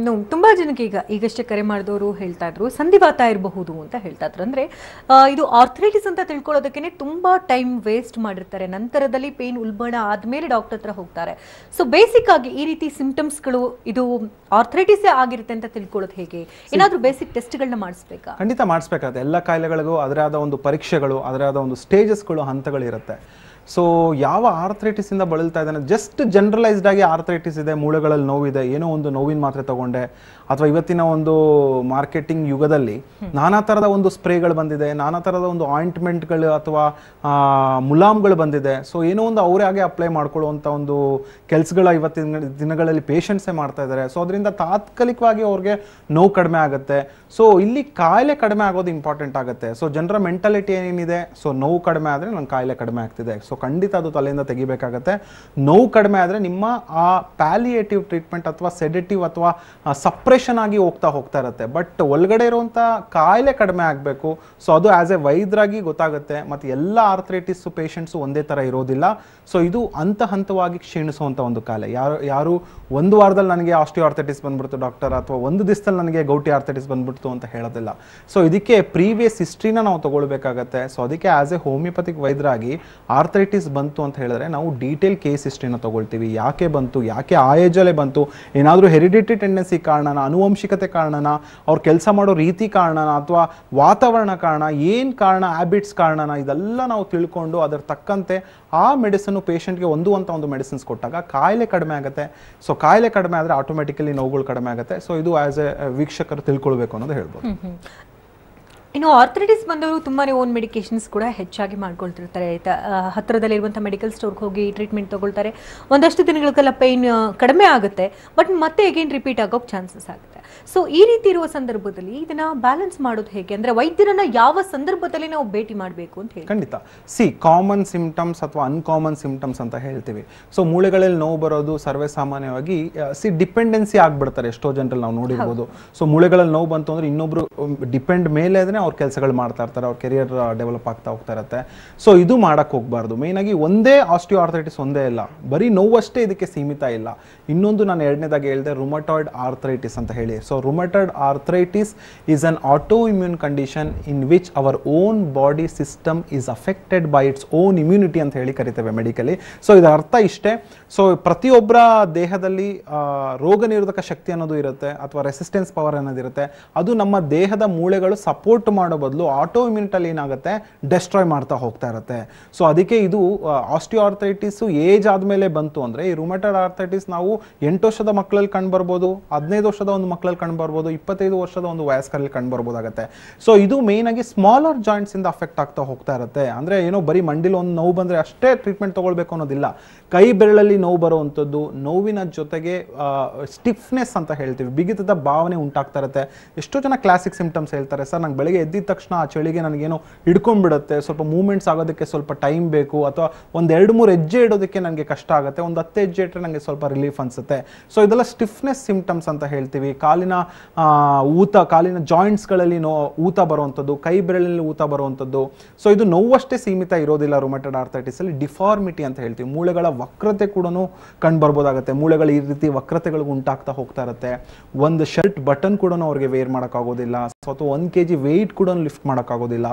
ತುಂಬಾ ಜನಕ್ಕೆ ಈಗಷ್ಟೇ ಕರೆ ಮಾಡಿದವರು ಹೇಳ್ತಾ ಇದ್ರು ಸಂಧಿವಾತ ಇರಬಹುದು ಅಂತ ಹೇಳ್ತಾ ಇದ್ರು. ಅಂದ್ರೆ ಇದು ಆರ್ಥರೈಟಿಸ್ ಅಂತ ತಿಳ್ಕೊಳ್ಳೋದಕ್ಕೆ ತುಂಬಾ ಟೈಮ್ ವೇಸ್ಟ್ ಮಾಡಿರ್ತಾರೆ. ನಂತರದಲ್ಲಿ ಪೇನ್ ಉಲ್ಬಣ ಆದ್ಮೇಲೆ ಡಾಕ್ಟರ್ ಹತ್ರ ಹೋಗ್ತಾರೆ. ಸೊ ಬೇಸಿಕ್ ಆಗಿ ಈ ರೀತಿ ಸಿಂಪ್ಟಮ್ಸ್ ಗಳು ಇದು ಆರ್ಥರೈಟಿಸ್ ಆಗಿರುತ್ತೆ ಅಂತ ತಿಳ್ಕೊಳ್ಳೋದು ಹೇಗೆ? ಏನಾದ್ರೂ ಬೇಸಿಕ್ ಟೆಸ್ಟ್ ಗಳನ್ನ ಮಾಡಿಸ್ಬೇಕಾ? ಖಂಡಿತ ಮಾಡಿಸ್ಬೇಕಾಗುತ್ತೆ. ಎಲ್ಲ ಕಾಯಿಲೆಗಳಿಗೂ ಅದರ ಆದ ಒಂದು ಪರೀಕ್ಷೆಗಳು, ಅದರ ಆದ ಒಂದು ಸ್ಟೇಜಸ್ಗಳು, ಹಂತಗಳಿರುತ್ತೆ. ಸೊ ಯಾವ ಆರ್ಥರೈಟಿಸ್ ಇಂದ ಬಳಲ್ತಾ ಇದ್ದಾನೆ, ಜಸ್ಟ್ ಜನರಲೈಸ್ಡ್ ಆಗಿ ಆರ್ಥರೈಟಿಸ್ ಇದೆ, ಮೂಳೆಗಳಲ್ಲಿ ನೋವಿದೆ, ಏನೋ ಒಂದು ನೋವಿನ ಮಾತ್ರೆ ತಗೊಂಡೆ, ಅಥವಾ ಇವತ್ತಿನ ಒಂದು ಮಾರ್ಕೆಟಿಂಗ್ ಯುಗದಲ್ಲಿ ನಾನಾ ಥರದ ಒಂದು ಸ್ಪ್ರೇಗಳು ಬಂದಿದೆ, ನಾನಾ ಥರದ ಒಂದು ಆಯಿಂಟ್ಮೆಂಟ್ಗಳು ಅಥವಾ ಮುಲಾಮ್ಗಳು ಬಂದಿದೆ. ಸೊ ಏನೋ ಒಂದು ಅವರೇ ಹಾಗೆ ಅಪ್ಲೈ ಮಾಡ್ಕೊಳ್ಳುವಂಥ ಒಂದು ಕೆಲಸಗಳ ಇವತ್ತಿನ ದಿನಗಳಲ್ಲಿ ಪೇಷಂಟ್ಸೇ ಮಾಡ್ತಾ ಇದ್ದಾರೆ. ಸೊ ಅದರಿಂದ ತಾತ್ಕಾಲಿಕವಾಗಿ ಅವ್ರಿಗೆ ನೋವು ಕಡಿಮೆ ಆಗುತ್ತೆ. ಸೊ ಇಲ್ಲಿ ಕಾಯಿಲೆ ಕಡಿಮೆ ಆಗೋದು ಇಂಪಾರ್ಟೆಂಟ್ ಆಗುತ್ತೆ. ಸೊ ಜನರ ಮೆಂಟಾಲಿಟಿ ಏನಿದೆ, ಸೊ ನೋವು ಕಡಿಮೆ ಆದರೆ ನನ್ನ ಕಾಯಿಲೆ ಕಡಿಮೆ ಆಗ್ತಿದೆ. ಸೊ ಖಂಡಿತ ಅದು ತಲೆಯಿಂದ ತೆಗಿಬೇಕಾಗತ್ತೆ. ನೋವು ಕಡಿಮೆ ಆದರೆ ನಿಮ್ಮ ಆ ಪ್ಯಾಲಿಯೇಟಿವ್ ಟ್ರೀಟ್ಮೆಂಟ್ ಅಥವಾ ಸೆಡೆಟಿವ್ ಅಥವಾ ಸಪ್ರೆಷನ್ ಆಗಿ ಹೋಗ್ತಾ ಇರುತ್ತೆ. ಬಟ್ ಒಳಗಡೆ ಇರುವಂಥ ಕಾಯಿಲೆ ಕಡಿಮೆ ಆಗಬೇಕು. ಸೊ ಅದು ಆಸ್ ಎ ವೈದ್ಯರಾಗಿ ಗೊತ್ತಾಗುತ್ತೆ. ಮತ್ತು ಎಲ್ಲ ಆರ್ಥರೈಟಿಸ್ ಪೇಷಂಟ್ಸು ಒಂದೇ ಥರ ಇರೋದಿಲ್ಲ. ಸೊ ಇದು ಹಂತವಾಗಿ ಕ್ಷೀಣಿಸುವಂಥ ಒಂದು ಕಾಯಿಲೆ. ಯಾರು ಒಂದು ವಾರದಲ್ಲಿ ನನಗೆ ಆಸ್ಟಿಯೋಆರ್ಥರೈಟಿಸ್ ಬಂದ್ಬಿಡ್ತು ಡಾಕ್ಟರ್, ಅಥವಾ ಒಂದು ದಿವಸದಲ್ಲಿ ನನಗೆ ಗೌಟಿ ಆರ್ಥರೈಟಿಸ್ ಬಂದ್ಬಿಡ್ತು ಅಂತ ಹೇಳೋದಿಲ್ಲ. ಸೊ ಇದಕ್ಕೆ ಪ್ರೀವಿಯಸ್ ಹಿಸ್ಟ್ರಿನ ನಾವು ತಗೊಳ್ಬೇಕಾಗತ್ತೆ. ಸೊ ಅದಕ್ಕೆ ಆಸ್ ಎ ಹೋಮಿಯೋಪತಿಕ್ ವೈದ್ಯರಾಗಿ ಆರ್ಥರೈಟಿಸ್ ಬಂತು ಅಂತ ಹೇಳಿದ್ರೆ ನಾವು ಡೀಟೇಲ್ ಕೇಸ್ ಹಿಸ್ಟ್ರಿನ ತಗೊಳ್ತೀವಿ. ಯಾಕೆ ಬಂತು, ಯಾಕೆ ಆ ಏಜಲ್ಲೇ ಬಂತು, ಏನಾದರೂ ಹೆರಿಡಿಟರಿ ಟೆಂಡೆನ್ಸಿ ಕಾರಣನ, ಆನುವಂಶಿಕತೆ ಕಾರಣನ, ಅವ್ರು ಕೆಲಸ ಮಾಡೋ ರೀತಿ ಕಾರಣನ, ಅಥವಾ ವಾತಾವರಣ ಕಾರಣ, ಏನು ಕಾರಣ, ಹ್ಯಾಬಿಟ್ಸ್ ಕಾರಣನ, ಇದೆಲ್ಲ ನಾವು ತಿಳ್ಕೊಂಡು ಅದರ ತಕ್ಕಂತೆ ಆ ಮೆಡಿಸಿನ್ ಪೇಷಂಟ್ಗೆ ಒಂದು ಮೆಡಿಸಿನ್ಸ್ ಕೊಟ್ಟಾಗ ಕಾಯಿಲೆ ಕಡಿಮೆ ಆಗುತ್ತೆ. ಸೊ ಕಾಯಿಲೆ ಕಡಿಮೆ ಆದರೆ ಆಟೋಮೆಟಿಕಲಿ ನೋವುಗಳು ಕಡಿಮೆ ಆಗುತ್ತೆ. ಸೊ ಇದು ಆಸ್ ಎ ವೀಕ್ಷಕರು ತಿಳ್ಕೊಳ್ಬೇಕು ಅನ್ನೋದು ಹೇಳ್ಬೋದು. ಇನ್ನು ಆರ್ಥರೈಟಿಸ್ ಬಂದವರು ತುಂಬಾನೇ ಓನ್ ಮೆಡಿಕೇಶನ್ಸ್ ಕೂಡ ಹೆಚ್ಚಾಗಿ ಮಾಡ್ಕೊಳ್ತಿರ್ತಾರೆ. ಹತ್ತಿರದಲ್ಲಿರುವಂಥ ಮೆಡಿಕಲ್ ಸ್ಟೋರ್ಗೆ ಹೋಗಿ ಟ್ರೀಟ್ಮೆಂಟ್ ತಗೊಳ್ತಾರೆ. ಒಂದಷ್ಟು ದಿನಗಳಿಗೆಲ್ಲ ಪೇನ್ ಕಡಿಮೆ ಆಗುತ್ತೆ, ಬಟ್ ಮತ್ತೆ ಅಗೇನ್ ರಿಪೀಟ್ ಆಗೋಕ್ಕೆ ಚಾನ್ಸಸ್ ಆಗುತ್ತೆ. ಸೊ ಈ ರೀತಿ ಇರುವ ಸಂದರ್ಭದಲ್ಲಿ ಇದನ್ನ ಬ್ಯಾಲೆನ್ಸ್ ಮಾಡೋದು ಹೇಗೆ? ಅಂದ್ರೆ ವೈದ್ಯರನ್ನ ಯಾವ ಸಂದರ್ಭದಲ್ಲಿ ನಾವು ಭೇಟಿ ಮಾಡಬೇಕು ಅಂತ ಹೇಳಿ? ಖಂಡಿತ ಕಾಮನ್ ಸಿಂಪ್ಟಮ್ಸ್ ಅಥವಾ ಅನ್ಕಾಮನ್ ಸಿಂಪ್ಟಮ್ಸ್ ಅಂತ ಹೇಳ್ತೀವಿ. ಸೊ ಮೂಳೆಗಳಲ್ಲಿ ನೋವು ಬರೋದು ಸರ್ವೇ ಸಾಮಾನ್ಯವಾಗಿ ಡಿಪೆಂಡೆನ್ಸಿ ಆಗ್ಬಿಡ್ತಾರೆ. ಎಷ್ಟೋ ಜನರಲ್ಲಿ ನಾವು ನೋಡಿರ್ಬೋದು. ಸೊ ಮೂಳೆಗಳಲ್ಲಿ ನೋವು ಬಂತು ಅಂದ್ರೆ ಇನ್ನೊಬ್ರು ಡಿಪೆಂಡ್ ಮೇಲೆ ಅವ್ರ ಕೆಲಸಗಳು ಮಾಡ್ತಾ ಇರ್ತಾರೆ, ಅವ್ರ ಕೆರಿಯರ್ ಡೆವಲಪ್ ಆಗ್ತಾ ಹೋಗ್ತಾ ಇರುತ್ತೆ. ಸೊ ಇದು ಮಾಡಕ್ ಹೋಗ್ಬಾರ್ದು. ಮೇನ್ ಆಗಿ ಒಂದೇ ಆಸ್ಟಿಯೋಆರ್ಥರೈಟಿಸ್ ಒಂದೇ ಇಲ್ಲ, ಬರೀ ನೋವಷ್ಟೇ ಇದಕ್ಕೆ ಸೀಮಿತ ಇಲ್ಲ. ಇನ್ನೊಂದು ನಾನು ಎರಡನೇದಾಗಿ ಹೇಳಿದೆ ರುಮಟಾಯ್ಡ್ ಆರ್ಥರೈಟಿಸ್ ಅಂತ ಹೇಳಿ. So rheumatoid arthritis is an autoimmune condition in which our own body system is affected by its own immunity ಅಂತ ಹೇಳಿ ಕರಿತೇವೆ ಮೆಡಿಕಲಿ. ಸೊ ಇದರ ಅರ್ಥ ಇಷ್ಟೇ. ಸೊ ಪ್ರತಿಯೊಬ್ಬರ ದೇಹದಲ್ಲಿ ರೋಗ ನಿರೋಧಕ ಶಕ್ತಿ ಅನ್ನೋದು ಇರುತ್ತೆ, ಅಥವಾ ರೆಸಿಸ್ಟೆನ್ಸ್ ಪವರ್ ಅನ್ನೋದಿರುತ್ತೆ. ಅದು ನಮ್ಮ ದೇಹದ ಮೂಳೆಗಳು ಸಪೋರ್ಟ್ ಮಾಡೋ ಬದಲು ಆಟೋ ಇಮ್ಯುನಿಟಲ್ಲಿ ಏನಾಗುತ್ತೆ, ಡೆಸ್ಟ್ರಾಯ್ ಮಾಡ್ತಾ ಹೋಗ್ತಾ ಇರುತ್ತೆ. ಸೊ ಅದಕ್ಕೆ ಇದು ಆಸ್ಟಿಯೋಆರ್ಥರೈಟಿಸ್ ಏಜ್ ಆದಮೇಲೆ ಬಂತು ಅಂದರೆ, ಈ ರುಮಟಾಯ್ಡ್ ಆರ್ಥರೈಟಿಸ್ ನಾವು 8 ವರ್ಷದ ಮಕ್ಕಳಲ್ಲಿ ಕಂಡು ಬರ್ಬೋದು, 15 ವರ್ಷದ ಒಂದು ಮಕ್ಕಳಲ್ಲಿ ಕಂಡು ಬರ್ಬೋದು, 25 ವರ್ಷದ ಒಂದು ವಯಸ್ಕರಲ್ಲಿ ಕಂಡು ಬರ್ಬೋದಾಗುತ್ತೆ. ಸೊ ಇದು ಮೇನ್ ಆಗಿ ಸ್ಮಾಲರ್ ಜಾಯಿಂಟ್ಸ್ ಇಂದ ಅಫೆಕ್ಟ್ ಆಗ್ತಾ ಹೋಗ್ತಾ ಇರುತ್ತೆ. ಅಂದ್ರೆ ಏನೋ ಬರೀ ಮಂಡಿಲಿ ಒಂದು ನೋವು ಬಂದ್ರೆ ಅಷ್ಟೇ ಟ್ರೀಟ್ಮೆಂಟ್ ತಗೊಳ್ಬೇಕು ಅನ್ನೋದಿಲ್ಲ. ಕೈ ಬೆರಳಲ್ಲಿ ನೋವು ಬರುವಂಥದ್ದು, ನೋವಿನ ಜೊತೆಗೆ ಸ್ಟಿಫ್ನೆಸ್ ಅಂತ ಹೇಳ್ತೀವಿ, ಬಿಗಿತದ ಭಾವನೆ ಉಂಟಾಗ್ತಾ ಇರುತ್ತೆ. ಎಷ್ಟೋ ಜನ ಕ್ಲಾಸಿಕ್ ಸಿಂಪ್ಟಮ್ಸ್ ಹೇಳ್ತಾರೆ, ಸರ್ ನಂಗೆ ಬೆಳಗ್ಗೆ ಎದ್ದಿದ ತಕ್ಷಣ ಆ ಚಳಿಗೆ ನನಗೇನೋ ಹಿಡ್ಕೊಂಡ್ಬಿಡುತ್ತೆ, ಸ್ವಲ್ಪ ಮೂವ್ಮೆಂಟ್ಸ್ ಆಗೋದಕ್ಕೆ ಸ್ವಲ್ಪ ಟೈಮ್ ಬೇಕು, ಅಥವಾ ಒಂದು 2-3 ಹೆಜ್ಜೆ ಇಡೋದಕ್ಕೆ ನನಗೆ ಕಷ್ಟ ಆಗುತ್ತೆ, ಒಂದು 10 ಹೆಜ್ಜೆ ಇಟ್ಟರೆ ನನಗೆ ಸ್ವಲ್ಪ ರಿಲೀಫ್ ಅನ್ಸುತ್ತೆ. ಸೊ ಇದೆಲ್ಲ ಸ್ಟಿಫ್ನೆಸ್ ಸಿಂಪ್ಟಮ್ಸ್ ಅಂತ ಹೇಳ್ತೀವಿ. ಕಾಲಿನ ಜಾಯಿಂಟ್ಸ್ಗಳಲ್ಲಿ ಊತ ಬರುವಂಥದ್ದು, ಕೈ ಬೆರಳಲ್ಲಿ ಊತ ಬರುವಂಥದ್ದು. ಸೊ ಇದು ನೋವಷ್ಟೇ ಸೀಮಿತ ಇರೋದಿಲ್ಲ. ರುಮಟಾಯ್ಡ್ ಆರ್ಥರೈಟಿಸ್ ಅಲ್ಲಿ ಡಿಫಾರ್ಮಿಟಿ ಅಂತ ಹೇಳ್ತೀವಿ, ಮೂಳೆಗಳ ವಕ್ರತೆ ಕೂಡ ಕಂಡು ಬರ್ಬೋದಾಗುತ್ತೆ. ಮೂಳೆಗಳು ಈ ರೀತಿ ವಕ್ರತೆಗಳು ಉಂಟಾಗ್ತಾ ಹೋಗ್ತಾ ಇರುತ್ತೆ. ಒಂದು ಶರ್ಟ್ ಬಟನ್ ಕೂಡ ಅವ್ರಿಗೆ ವೇರ್ ಮಾಡೋಕ್ಕಾಗೋದಿಲ್ಲ, ಅಥವಾ 1 kg ವೆಯ್ಟ್ ಕೂಡ ಲಿಫ್ಟ್ ಮಾಡೋಕ್ಕಾಗೋದಿಲ್ಲ,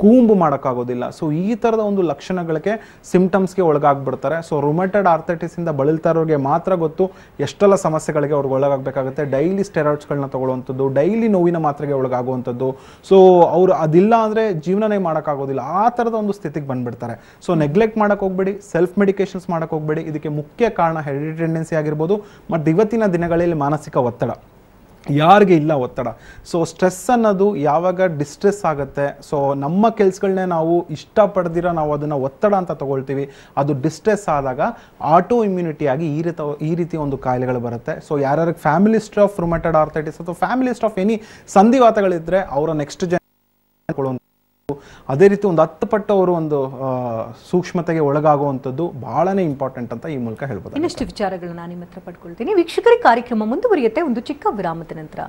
ಕೂಂಬು ಮಾಡೋಕ್ಕಾಗೋದಿಲ್ಲ. ಸೊ ಈ ಥರದ ಒಂದು ಲಕ್ಷಣಗಳಿಗೆ ಸಿಂಪ್ಟಮ್ಸ್ಗೆ ಒಳಗಾಗ್ಬಿಡ್ತಾರೆ. ಸೊ ರುಮಟಾಯ್ಡ್ ಆರ್ಥರೈಟಿಸ್ ಇಂದ ಬಳಲ್ತಾ ಇರೋರಿಗೆ ಮಾತ್ರ ಗೊತ್ತು ಎಷ್ಟೆಲ್ಲ ಸಮಸ್ಯೆಗಳಿಗೆ ಅವ್ರಿಗೆ ಒಳಗಾಗಬೇಕಾಗುತ್ತೆ. ಡೈಲಿ ಸ್ಟೆರಾಯ್ಡ್ಸ್ಗಳನ್ನ ತಗೊಳ್ಳುವಂಥದ್ದು, ಡೈಲಿ ನೋವಿನ ಮಾತ್ರೆಗೆ ಒಳಗಾಗುವಂಥದ್ದು. ಸೊ ಅವರು ಅದಿಲ್ಲ ಅಂದರೆ ಜೀವನನೇ ಮಾಡೋಕ್ಕಾಗೋದಿಲ್ಲ, ಆ ಥರದ ಒಂದು ಸ್ಥಿತಿಗೆ ಬಂದ್ಬಿಡ್ತಾರೆ. ಸೊ ನೆಗ್ಲೆಕ್ಟ್ ಮಾಡೋಕೆ ಹೋಗ್ಬೇಡಿ, ಸೆಲ್ಫ್ ಮೆಡಿಕೇಶನ್ಸ್ ಮಾಡೋಕೆ ಹೋಗ್ಬೇಡಿ. ಇದಕ್ಕೆ ಮುಖ್ಯ ಕಾರಣ ಹೆರಿಡಿಟರಿ ಟೆಂಡೆನ್ಸಿ ಆಗಿರ್ಬೋದು, ಮತ್ತು ಇವತ್ತಿನ ದಿನಗಳಲ್ಲಿ ಮಾನಸಿಕ ಒತ್ತಡ. ಯಾರಿಗೆ ಇಲ್ಲ ಒತ್ತಡ. ಸೊ ಸ್ಟ್ರೆಸ್ ಅನ್ನೋದು ಯಾವಾಗ ಡಿಸ್ಟ್ರೆಸ್ ಆಗುತ್ತೆ, ಸೊ ನಮ್ಮ ಕೆಲಸಗಳನ್ನೇ ನಾವು ಇಷ್ಟಪಡ್ದಿರೋ ನಾವು ಅದನ್ನು ಒತ್ತಡ ಅಂತ ತಗೊಳ್ತೀವಿ, ಅದು ಡಿಸ್ಟ್ರೆಸ್ ಆದಾಗ ಆಟೋ ಇಮ್ಯುನಿಟಿ ಆಗಿ ಈ ರೀತಿ ಒಂದು ಕಾಯಿಲೆಗಳು ಬರುತ್ತೆ. ಸೊ ಯಾರ್ಯಾರಿಗೆ family history of rheumatoid arthritis ಅಥವಾ ಫ್ಯಾಮಿಲಿ ಹಿಸ್ಟ್ರಿ ಆಫ್ ಎನಿ ಸಂಧಿವಾತಗಳಿದ್ರೆ ಅವರ ನೆಕ್ಸ್ಟ್ ಅದೇ ರೀತಿ ಒಂದು 10 ಪಟ್ಟು ಅವರು ಒಂದು ಸೂಕ್ಷ್ಮತೆಗೆ ಒಳಗಾಗುವಂಥದ್ದು ಬಹಳನೇ ಇಂಪಾರ್ಟೆಂಟ್ ಅಂತ ಈ ಮೂಲಕ ಹೇಳ್ಬೋದು. ಇನ್ನಷ್ಟು ವಿಚಾರಗಳನ್ನ ನಿಮ್ಮ ಹತ್ರ ಪಡ್ಕೊಳ್ತೀನಿ. ವೀಕ್ಷಕರಿಗೆ ಕಾರ್ಯಕ್ರಮ ಮುಂದುವರಿಯುತ್ತೆ ಒಂದು ಚಿಕ್ಕ ವಿರಾಮದ ನಂತರ.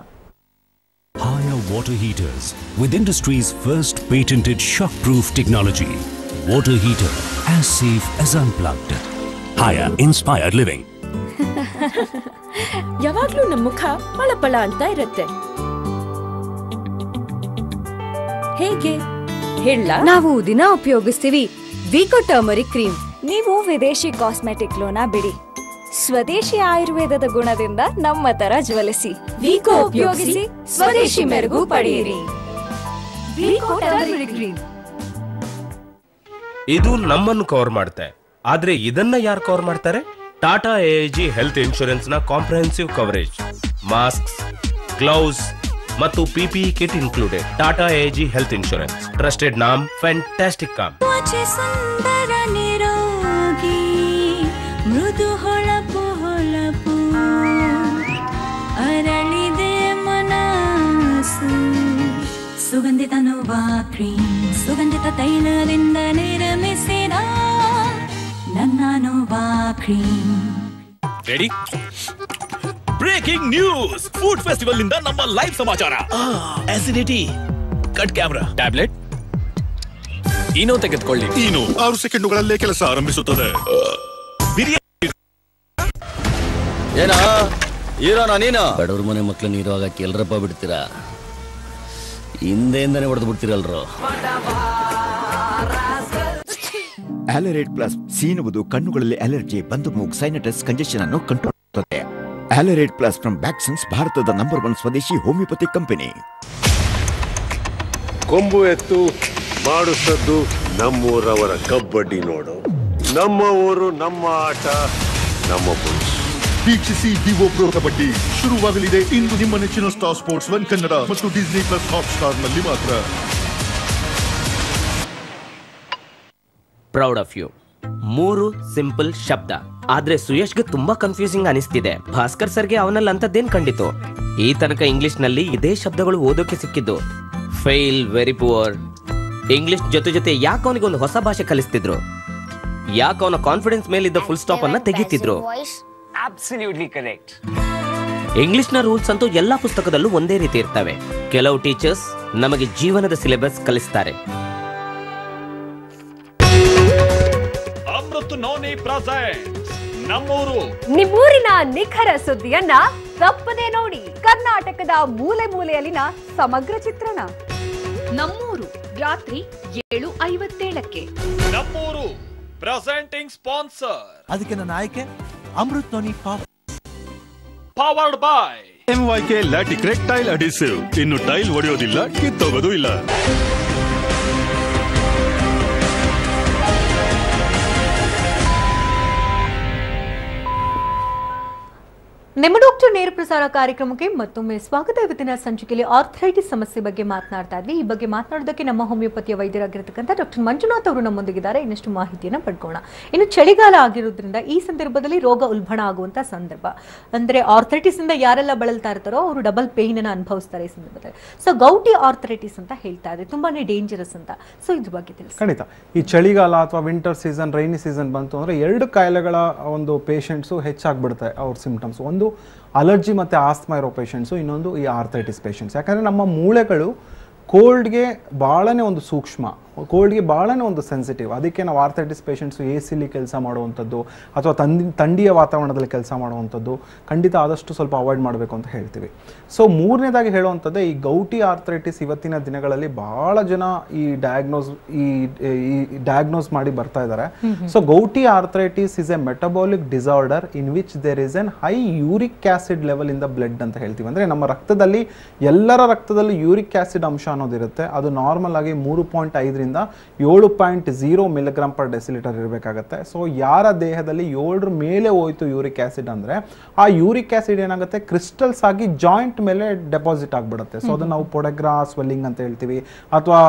Haya water heaters with industry's first patented shock-proof technology. Water heater as safe as unplugged. Haya inspired living. ಯಾವಾಗ್ಲೂ ನಮ್ಮ ಮುಖ ಪಳಪಳ ಅಂತ ಇರುತ್ತೆ. ಹೇಗೆ ಹೇಳ? ನಾವು ದಿನ ಉಪಯೋಗಿಸ್ತೀವಿ ವಿಕೋ ಟರ್ಮರಿಕ್ ಕ್ರೀಮ್. ನೀವು ವಿದೇಶಿ ಕಾಸ್ಮೆಟಿಕ್ ಲೋನ ಬಿಡಿ, ಸ್ವದೇಶಿ ಆಯುರ್ವೇದದ ಗುಣದಿಂದ ನಮ್ಮ ತರ ಜ್ವಲಿಸಿ. ವಿಕೋ ಉಪಯೋಗಿಸಿ ಸ್ವದೇಶಿ ಮೆರುಗು ಪಡೆಯಿರಿ. Vicco turmeric cream. ಇದು ನಮ್ಮನ್ನು ಕವರ್ ಮಾಡುತ್ತೆ, ಆದ್ರೆ ಇದನ್ನ ಯಾರು ಕವರ್ ಮಾಡ್ತಾರೆ? ಟಾಟಾ ಎಐಜಿ ಹೆಲ್ತ್ ಇನ್ಶೂರೆನ್ಸ್ ನ ಕಾಂಪ್ರಹೆನ್ಸಿವ್ ಕವರೇಜ್, ಮಾಸ್ಕ್, ಗ್ಲೌಸ್ ಮತ್ತು PPE kit included. Tata AIG health insurance, trusted ನಾಮ್, ಫ್ಯಾಂಟಾಸ್ಟಿಕ್ ಕಾಮ್. ಸುಂದರ ನಿರೋಗಿ ಮೃದು ಹೊಳಪು ಹೊಳಪು ಅರಳಿದೆ ಮನಸ್ಸು. ಸುಗಂಧಿತ ನೋವಾ ಕ್ರೀಮ್, ಸುಗಂಧಿತ ತೈಲದಿಂದ ನಿರ್ಮಿಸಿದ ನನ್ನ ನೋವಾ cream. Ready? Breaking news! Food festival ನಿಂದ ನಮ್ಮ ಲೈವ್ ಸಮಾಚಾರ. ಅಸಿಡಿಟಿ ಕಟ್ ಕ್ಯಾಮ್ರಾ ಟ್ಯಾಬ್ಲೆಟ್ ಏನೋ ತೆಗೆದುಕೊಳ್ಳಿ. ಇನ್ನು 6 ಸೆಕೆಂಡುಗಳಲ್ಲೇ ಕೆಲಸ ಆರಂಭಿಸುತ್ತದೆ. ಏನಾ ಹೀರೋನಾ ನೀನು? ಬಡವ್ರ ಮನೆ ಮಕ್ಳನ್ನ ಹೀರೋ ಆಗಕ್ಕೆ ಎಲ್ರಪ್ಪ ಬಿಡ್ತೀರಾ? ಹಿಂದೆಯಿಂದಾನೆ ಹೊಡೆದು ಬಿಡ್ತೀರಲ್ರು. ಅಲರೇಟ್ ಪ್ಲಸ್ ಸಿ ಎನ್ನುವುದು ಕಣ್ಣುಗಳಲ್ಲಿ ಅಲರ್ಜಿ, ಬಂದು ಮೂಗು, ಸೈನಟಸ್, ಕಂಜೆಷನ್ ಅನ್ನು ಕಂಟ್ರೋಲ್ ಮಾಡುತ್ತದೆ. ಅಲರೇಟ್ ಪ್ಲಸ್ ಫ್ರಮ್ ವ್ಯಾಕ್ಸಿನ್ಸ್, ಭಾರತದ ನಂಬರ್ 1 ಸ್ವದೇಶಿ ಹೋಮಿಯೋಪತಿ ಕಂಪನಿ. ಕೊಂಬು ಎತ್ತು ಮಾಡಿಸದ್ದು ನಮ್ಮೂರವರ ಕಬಡ್ಡಿ ನೋಡು. ನಮ್ಮ ಊರು, ನಮ್ಮ ಆಟ, ನಮ್ಮ ಪುರುಷ. ವೀಕ್ಷಿಸಿ ವಿವೋ ಪ್ರೋ ಕಬಡ್ಡಿ ಶುರುವಾಗಲಿದೆ ಇಂದು ನಿಮ್ಮ ನೆಚ್ಚಿನ ಸ್ಟಾರ್ ಸ್ಪೋರ್ಟ್ಸ್ 1 ಕನ್ನಡ ಮತ್ತು ಡಿಸ್ನಿ ಪ್ಲಸ್ ಹಾಟ್ ಸ್ಟಾರ್ ನಲ್ಲಿ ಮಾತ್ರ. Proud of you. 3 ಸಿಂಪಲ್ ಶಬ್ದ, ಆದ್ರೆ ಸುಯಶ್ಗೆ ತುಂಬಾ ಕನ್ಫ್ಯೂಸಿಂಗ್ ಅನಿಸ್ತಿದೆ. ಭಾಸ್ಕರ್ ಸರ್ಗೆ ಅವನಲ್ಲಿ ಅಂತದ್ದೇನ್ ಕಂಡಿತು? ಈ ತನಕ ಇಂಗ್ಲಿಷ್ ನಲ್ಲಿ ಇದೇ ಶಬ್ದಗಳು ಓದೋಕೆ ಸಿಕ್ಕಿದ್ದು. Fail, very poor. ಇಂಗ್ಲಿಷ್ ಜೊತೆ ಯಾಕೆ ಅವನಿಗೆ ಒಂದು ಹೊಸ ಭಾಷೆ ಕಲಿಸ್ತಿದ್ರು? ಯಾಕೆ ಅವನ ಕಾನ್ಫಿಡೆನ್ಸ್ ಮೇಲಿದ್ದ ಫುಲ್ ಸ್ಟಾಪ್ ಅನ್ನ ತೆಗಿತಿದ್ರು? ಇಂಗ್ಲಿಷ್ ನ ರೂಲ್ಸ್ ಅಂತೂ ಎಲ್ಲಾ ಪುಸ್ತಕದಲ್ಲೂ ಒಂದೇ ರೀತಿ ಇರ್ತವೆ. ಕೆಲವು ಟೀಚರ್ಸ್ ನಮಗೆ ಜೀವನದ ಸಿಲೆಬಸ್ ಕಲಿಸ್ತಾರೆ. ಅಮೃತ್ ನೋನಿ ಪ್ರೆಸೆಂಟ್ ನಮ್ಮೂರು. ನಿಮ್ಮೂರಿನ ನಿಖರ ಸುದ್ದಿಯನ್ನ ತಪ್ಪದೆ ನೋಡಿ. ಕರ್ನಾಟಕದ ಮೂಲೆ ಮೂಲೆಯಲ್ಲಿನ ಸಮಗ್ರ ಚಿತ್ರಣ. ನಮ್ಮೂರು ರಾತ್ರಿ 7:57ಕ್ಕೆ. ನಮ್ಮೂರು ಪ್ರೆಸೆಂಟಿಂಗ್ ಸ್ಪಾನ್ಸರ್. ಅದಕ್ಕೆ ನನ್ನ ಆಯ್ಕೆ Amrit noni powered by MYK ಲ್ಯಾಟಿಕ್ ರೆಕ್ಟೈಲ್ adhesive. ಇನ್ನು ಟೈಲ್ ಒಡೆಯೋದಿಲ್ಲ, ಕಿತ್ತೋಗೋದು ಇಲ್ಲ. ನಿಮ್ಮ ಡಾಕ್ಟರ್ ನೇರ ಪ್ರಸಾರ ಕಾರ್ಯಕ್ರಮಕ್ಕೆ ಮತ್ತೊಮ್ಮೆ ಸ್ವಾಗತ. ಇವತ್ತಿನ ಸಂಚಿಕೆಯಲ್ಲಿ ಆರ್ಥರೈಟಿಸ್ ಸಮಸ್ಯೆ ಬಗ್ಗೆ ಮಾತನಾಡ್ತಾ ಇದ್ವಿ. ಈ ಬಗ್ಗೆ ಮಾತನಾಡೋದಕ್ಕೆ ನಮ್ಮ ಹೋಮಿಯೋಪತಿಯ ವೈದ್ಯರಾಗಿರ್ತಕ್ಕಂಥ ಡಾಕ್ಟರ್ ಮಂಜುನಾಥ್ ಅವರು ನಮ್ಮೊಂದಿಗಿದ್ದಾರೆ. ಇನ್ನಷ್ಟು ಮಾಹಿತಿಯನ್ನು ಪಡ್ಕೋಣ. ಇನ್ನು ಚಳಿಗಾಲ ಆಗಿರೋದ್ರಿಂದ ಈ ಸಂದರ್ಭದಲ್ಲಿ ರೋಗ ಉಲ್ಬಣ ಆಗುವಂತ ಸಂದರ್ಭ. ಅಂದ್ರೆ ಆರ್ಥರೈಟಿಸ್ ಇಂದ ಯಾರೆಲ್ಲ ಬಳಲ್ತಾ ಇರ್ತಾರೋ ಅವರು ಡಬಲ್ ಪೇನ್ ಅನ್ನು ಅನುಭವಿಸ್ತಾರೆ ಈ ಸಂದರ್ಭದಲ್ಲಿ. ಸೊ ಗೌಟಿ ಆರ್ಥರೈಟಿಸ್ ಅಂತ ಹೇಳ್ತಾ ಇದ್ದಾರೆ, ತುಂಬಾನೇ ಡೇಂಜರಸ್ ಅಂತ. ಸೊ ಇದ್ರ ಬಗ್ಗೆ ತಿಳಿಸಿ. ಖಂಡಿತ ಈ ಚಳಿಗಾಲ ಅಥವಾ ವಿಂಟರ್ ಸೀಸನ್, ರೈನಿ ಸೀಸನ್ ಬಂತು ಅಂದ್ರೆ 2 ಕಾಯಿಲೆಗಳ ಒಂದು ಪೇಷಂಟ್ಸು ಹೆಚ್ಚಾಗ್ಬಿಡ್ತಾರೆ ಅವ್ರ ಸಿಂಪ್ಟಮ್ಸ್. ಒಂದು ಅಲರ್ಜಿ ಮತ್ತು ಆಸ್ತಮಾ ಇರೋ ಪೇಷಂಟ್ಸು, ಇನ್ನೊಂದು ಈ ಆರ್ಥರೈಟಿಸ್ ಪೇಷಂಟ್ಸ್. ಯಾಕಂದರೆ ನಮ್ಮ ಮೂಳೆಗಳು ಕೋಲ್ಡ್ಗೆ ಭಾಳನೇ ಒಂದು ಸೂಕ್ಷ್ಮ, ಕೋಲ್ಡ್ಗೆ ಭಾಳನೇ ಒಂದು ಸೆನ್ಸಿಟಿವ್. ಅದಕ್ಕೆ ನಾವು ಆರ್ಥರೈಟಿಸ್ ಪೇಷಂಟ್ಸು ಎ ಸಿಲಿ ಕೆಲಸ ಮಾಡುವಂಥದ್ದು ಅಥವಾ ಥಂಡಿಯ ವಾತಾವರಣದಲ್ಲಿ ಕೆಲಸ ಮಾಡುವಂಥದ್ದು ಖಂಡಿತ ಆದಷ್ಟು ಸ್ವಲ್ಪ ಅವಾಯ್ಡ್ ಮಾಡಬೇಕು ಅಂತ ಹೇಳ್ತೀವಿ. ಸೊ ಮೂರನೇದಾಗಿ ಹೇಳುವಂಥದ್ದೇ ಈ ಗೌಟಿ ಆರ್ಥರೈಟಿಸ್. ಇವತ್ತಿನ ದಿನಗಳಲ್ಲಿ ಭಾಳ ಜನ ಈ ಡಯಾಗ್ನೋಸ್ ಮಾಡಿ ಬರ್ತಾ ಇದ್ದಾರೆ. So gouty arthritis is a metabolic disorder in which there is an high uric acid level in the blood ಅಂತ ಹೇಳ್ತೀವಿ. ಅಂದರೆ ನಮ್ಮ ರಕ್ತದಲ್ಲಿ, ಎಲ್ಲರ ರಕ್ತದಲ್ಲಿ ಯೂರಿಕ್ ಆಸಿಡ್ ಅಂಶ ಅನ್ನೋದಿರುತ್ತೆ. ಅದು ನಾರ್ಮಲ್ ಆಗಿ 3.5 7 7.0 ಮಿಲಿಗ್ರಾಮ್ ಪರ್ ಡೆಸಿಲೀಟರ್ ಇರಬೇಕಾಗುತ್ತೆ. ಸೊ ಯಾರ ದೇಹದಲ್ಲಿ 7 ಮೇಲೆ ಹೋಯ್ತು ಯೂರಿಕ್ ಆಸಿಡ್ ಅಂದರೆ ಆ ಯೂರಿಕ್ ಆಸಿಡ್ ಏನಾಗುತ್ತೆ ಕ್ರಿಸ್ಟಲ್ಸ್ ಆಗಿ ಜಾಯಿಂಟ್ ಮೇಲೆ ಡೆಪಾಸಿಟ್ ಆಗಿಬಿಡುತ್ತೆ. ಸೊ ಅದನ್ನು ನಾವು ಪೊಡೆಗ್ರಾ ಸ್ವೆಲ್ಲಿಂಗ್ ಅಂತ ಹೇಳ್ತೀವಿ ಅಥವಾ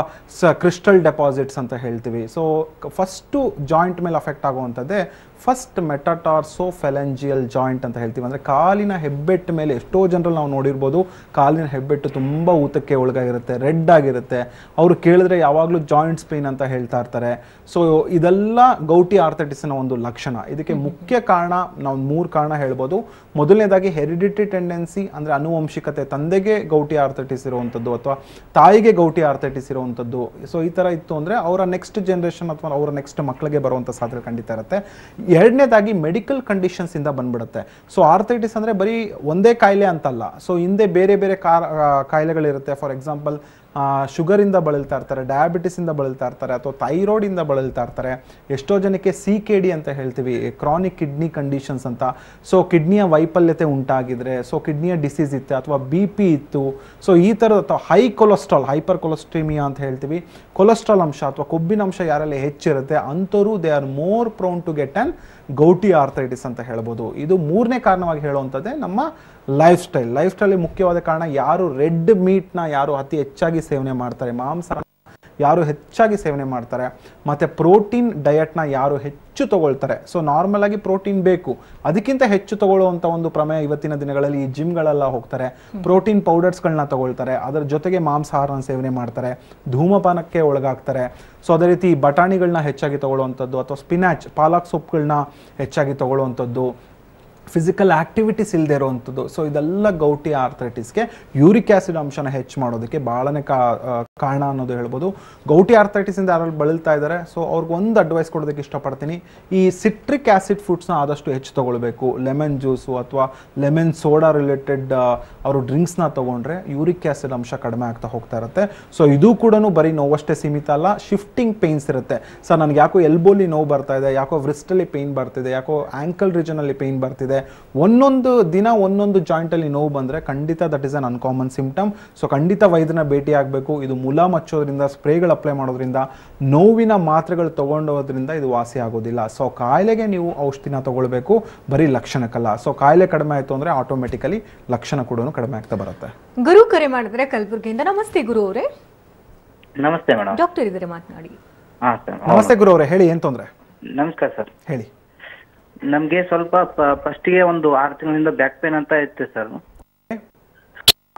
ಕ್ರಿಸ್ಟಲ್ ಡೆಪಾಸಿಟ್ಸ್ ಅಂತ ಹೇಳ್ತೀವಿ. ಸೊ ಫಸ್ಟು ಜಾಯಿಂಟ್ ಮೇಲೆ ಅಫೆಕ್ಟ್ ಆಗುವಂಥದ್ದೇ ಫಸ್ಟ್ ಮೆಟಾಟಾರ್ಸೋಫೆಲೆಂಜಿಯಲ್ ಜಾಯಿಂಟ್ ಅಂತ ಹೇಳ್ತೀವಿ. ಅಂದರೆ ಕಾಲಿನ ಹೆಬ್ಬೆಟ್ಟು ಮೇಲೆ ಎಷ್ಟೋ ಜನರಲ್ಲಿ ನಾವು ನೋಡಿರ್ಬೋದು ಕಾಲಿನ ಹೆಬ್ಬೆಟ್ಟು ತುಂಬ ಊತಕ್ಕೆ ಒಳಗಾಗಿರುತ್ತೆ, ರೆಡ್ ಆಗಿರುತ್ತೆ. ಅವರು ಕೇಳಿದ್ರೆ ಯಾವಾಗಲೂ ಜಾಯಿಂಟ್ಸ್ ಪೇನ್ ಅಂತ ಹೇಳ್ತಾ ಇರ್ತಾರೆ. ಸೊ ಇದೆಲ್ಲ ಗೌಟಿ ಆರ್ಥೈಟಿಸ್ನ ಒಂದು ಲಕ್ಷಣ. ಇದಕ್ಕೆ ಮುಖ್ಯ ಕಾರಣ ನಾವು 3 ಕಾರಣ ಹೇಳ್ಬೋದು. ಮೊದಲನೇದಾಗಿ ಹೆರಿಡಿಟಿ ಟೆಂಡೆನ್ಸಿ, ಅಂದರೆ ಆನುವಂಶಿಕತೆ, ತಂದೆಗೆ ಗೌಟಿ ಆರ್ಥೈಟಿಸ್ ಇರುವಂಥದ್ದು ಅಥವಾ ತಾಯಿಗೆ ಗೌಟಿ ಆರ್ಥೈಟಿಸ್ ಇರುವಂಥದ್ದು. ಸೊ ಈ ಥರ ಇತ್ತು ಅಂದರೆ ಅವರ ನೆಕ್ಸ್ಟ್ ಜನ್ರೇಷನ್ ಅಥವಾ ಅವರ ನೆಕ್ಸ್ಟ್ ಮಕ್ಕಳಿಗೆ ಬರುವಂಥ ಸಾಧ್ಯತೆ ಖಂಡಿತ ಇರುತ್ತೆ. ಎರಡನೇದಾಗಿ ಮೆಡಿಕಲ್ ಕಂಡೀಷನ್ಸ್ ಇಂದ ಬಂದ್ಬಿಡುತ್ತೆ. ಸೊ ಆರ್ಥೈಟಿಸ್ ಅಂದರೆ ಬರೀ ಒಂದೇ ಕಾಯಿಲೆ ಅಂತಲ್ಲ. ಸೊ ಹಿಂದೆ ಬೇರೆ ಬೇರೆ ಕಾಯಿಲೆಗಳಿರುತ್ತೆ. ಫಾರ್ ಎಕ್ಸಾಂಪಲ್ ಶುಗರಿಂದ ಬಳಲ್ತಾ ಇರ್ತಾರೆ, ಡಯಾಬಿಟಿಸಿಂದ ಬಳಲ್ತಾ ಇರ್ತಾರೆ, ಅಥವಾ ಥೈರಾಯ್ಡಿಂದ ಬಳಲ್ತಾ ಇರ್ತಾರೆ. ಎಷ್ಟೋ ಜನಕ್ಕೆ CKD ಅಂತ ಹೇಳ್ತೀವಿ, ಕ್ರಾನಿಕ್ ಕಿಡ್ನಿ ಕಂಡೀಷನ್ಸ್ ಅಂತ. ಸೊ ಕಿಡ್ನಿಯ ವೈಫಲ್ಯತೆ ಉಂಟಾಗಿದ್ರೆ, ಸೊ ಕಿಡ್ನಿಯ ಡಿಸೀಸ್ ಇತ್ತು ಅಥವಾ BP ಇತ್ತು, ಸೊ ಈ ಥರದ ಅಥವಾ ಹೈ ಕೊಲೆಸ್ಟ್ರಾಲ್, ಹೈಪರ್ ಕೊಲೆಸ್ಟ್ರೀಮಿಯಾ ಅಂತ ಹೇಳ್ತೀವಿ, ಕೊಲೆಸ್ಟ್ರಾಲ್ ಅಂಶ ಅಥವಾ ಕೊಬ್ಬಿನ ಅಂಶ ಯಾರಲ್ಲಿ ಹೆಚ್ಚಿರುತ್ತೆ ಅಂಥವ್ರು they are more prone to get on gouty arthritis ಅಂತ ಹೇಳ್ಬೋದು. ಇದು 3ನೇ ಕಾರಣವಾಗಿ ಹೇಳುವಂಥದ್ದೇ ನಮ್ಮ ಲೈಫ್ ಸ್ಟೈಲ್ ಮುಖ್ಯವಾದ ಕಾರಣ. ಯಾರು ರೆಡ್ ಮೀಟ್ನ ಯಾರು ಅತಿ ಹೆಚ್ಚಾಗಿ ಸೇವನೆ ಮಾಡ್ತಾರೆ, ಮಾಂಸ ಯಾರು ಹೆಚ್ಚಾಗಿ ಸೇವನೆ ಮಾಡ್ತಾರೆ, ಮತ್ತು ಪ್ರೋಟೀನ್ ಡಯಟ್ನ ಯಾರು ಹೆಚ್ಚು ತಗೊಳ್ತಾರೆ. ಸೊ ನಾರ್ಮಲ್ ಆಗಿ ಪ್ರೋಟೀನ್ ಬೇಕು, ಅದಕ್ಕಿಂತ ಹೆಚ್ಚು ತಗೊಳ್ಳುವಂಥ ಒಂದು ಪ್ರಮೇಯ ಇವತ್ತಿನ ದಿನಗಳಲ್ಲಿ ಈ ಜಿಮ್ಗಳೆಲ್ಲ ಹೋಗ್ತಾರೆ, ಪ್ರೋಟೀನ್ ಪೌಡರ್ಸ್ಗಳನ್ನ ತಗೊಳ್ತಾರೆ, ಅದರ ಜೊತೆಗೆ ಮಾಂಸಾಹಾರನ ಸೇವನೆ ಮಾಡ್ತಾರೆ, ಧೂಮಪಾನಕ್ಕೆ ಒಳಗಾಗ್ತಾರೆ. ಸೊ ಅದೇ ರೀತಿ ಬಟಾಣಿಗಳನ್ನ ಹೆಚ್ಚಾಗಿ ತಗೊಳ್ಳುವಂಥದ್ದು ಅಥವಾ ಸ್ಪಿನಾಚ್, ಪಾಲಕ್ ಸೊಪ್ಪುಗಳನ್ನ ಹೆಚ್ಚಾಗಿ ತಗೊಳ್ಳುವಂಥದ್ದು, ಫಿಸಿಕಲ್ ಆಕ್ಟಿವಿಟೀಸ್ ಇಲ್ಲದೆ ಇರುವಂಥದ್ದು. ಸೊ ಇದೆಲ್ಲ ಗೌಟಿ ಆರ್ಥೈಟಿಸ್ಗೆ ಯೂರಿಕ್ ಆಸಿಡ್ ಅಂಶನ ಹೆಚ್ಚು ಮಾಡೋದಕ್ಕೆ ಭಾಳನೇ ಕಾರಣ ಅನ್ನೋದು ಹೇಳ್ಬೋದು. ಗೌಟಿ ಆರ್ಥೈಟಿಸಿಂದ ಯಾರಲ್ಲಿ ಬಳಲ್ತಾ ಇದ್ದಾರೆ, ಸೊ ಅವ್ರಿಗೆ ಒಂದು ಅಡ್ವೈಸ್ ಕೊಡೋದಕ್ಕೆ ಇಷ್ಟಪಡ್ತೀನಿ. ಈ ಸಿಟ್ರಿಕ್ ಆಸಿಡ್ ಫುಡ್ಸ್ನ ಆದಷ್ಟು ಹೆಚ್ಚು ತೊಗೊಳ್ಬೇಕು. ಲೆಮನ್ ಜ್ಯೂಸು ಅಥವಾ ಲೆಮನ್ ಸೋಡಾ ರಿಲೇಟೆಡ್ ಅವರು ಡ್ರಿಂಕ್ಸ್ನ ತೊಗೊಂಡ್ರೆ ಯೂರಿಕ್ ಆಸಿಡ್ ಅಂಶ ಕಡಿಮೆ ಆಗ್ತಾ ಹೋಗ್ತಾ ಇರುತ್ತೆ. ಸೊ ಇದು ಕೂಡ ಬರೀ ನೋವಷ್ಟೇ ಸೀಮಿತ ಅಲ್ಲ, ಶಿಫ್ಟಿಂಗ್ ಪೇನ್ಸ್ ಇರುತ್ತೆ. ಸರ್ ನನಗೆ ಯಾಕೋ ಎಲ್ಬೋಲಿ ನೋವು ಬರ್ತಾ ಇದೆ, ಯಾಕೋ ವ್ರಿಸ್ಟಲ್ಲಿ ಪೇಯ್ನ್ ಬರ್ತಿದೆ, ಯಾಕೋ ಆ್ಯಂಕಲ್ ರೀಜನಲ್ಲಿ ಪೇಯ್ನ್ ಬರ್ತಿದೆ, ಒಂದೊಂದು ದಿನ ಒಂದೊಂದು ಜಾಯಿಂಟಲ್ಲಿ ನೋವು ಬಂದರೆ ಖಂಡಿತ that is an uncommon symptom. So ಖಂಡಿತ ವೈದ್ಯನ ಭೇಟಿ ಆಗಬೇಕು. ಇದು ಮುಲಾಮ್ ಹಚ್ಚೋದ್ರಿಂದ, ಸ್ಪ್ರೇಗಳು ಅಪ್ಲೈ ಮಾಡೋದ್ರಿಂದ, ನೋವಿನ ಮಾತ್ರೆಗಳು ತೊಗೊಂಡೋದ್ರಿಂದ ಇದು ವಾಸಿ ಆಗೋದಿಲ್ಲ. ಸೊ ಕಾಯಿಲೆಗೆ ನೀವು ಔಷಧಿನ ತಗೊಳ್ಬೇಕು, ಬರೀ ಲಕ್ಷಣಕ್ಕಲ್ಲ. ಸೊ ಕಾಯಿಲೆ ಕಡಿಮೆ ಆಯಿತು ಅಂದರೆ ಆಟೋಮೆಟಿಕಲಿ ಲಕ್ಷಣ ಕೂಡ ಕಡಿಮೆ ಆಗ್ತಾ ಬರುತ್ತೆ. ಗುರು ಕರೆ ಮಾಡಿದ್ರೆ ಕಲಬುರಗಿಯಿಂದ. ನಮಸ್ತೆ ಗುರು ಅವರೇ. ನಮಸ್ತೆ ಮೇಡಮ್. ಡಾಕ್ಟರ್ ಇದ್ದಾರೆ, ಮಾತನಾಡಿ. ನಮಸ್ತೆ ಗುರು ಅವರೇ, ಹೇಳಿ, ಏನು ತೊಂದರೆ? ನಮಸ್ಕಾರ ಸರ್. ಹೇಳಿ. ನಮ್ಗೆ ಸ್ವಲ್ಪ ಫಸ್ಟ್ಗೆ ಒಂದು 6 ತಿಂಗಳಿಂದ ಬ್ಯಾಕ್ ಪೇನ್ ಅಂತ ಇತ್ತು ಸರ್.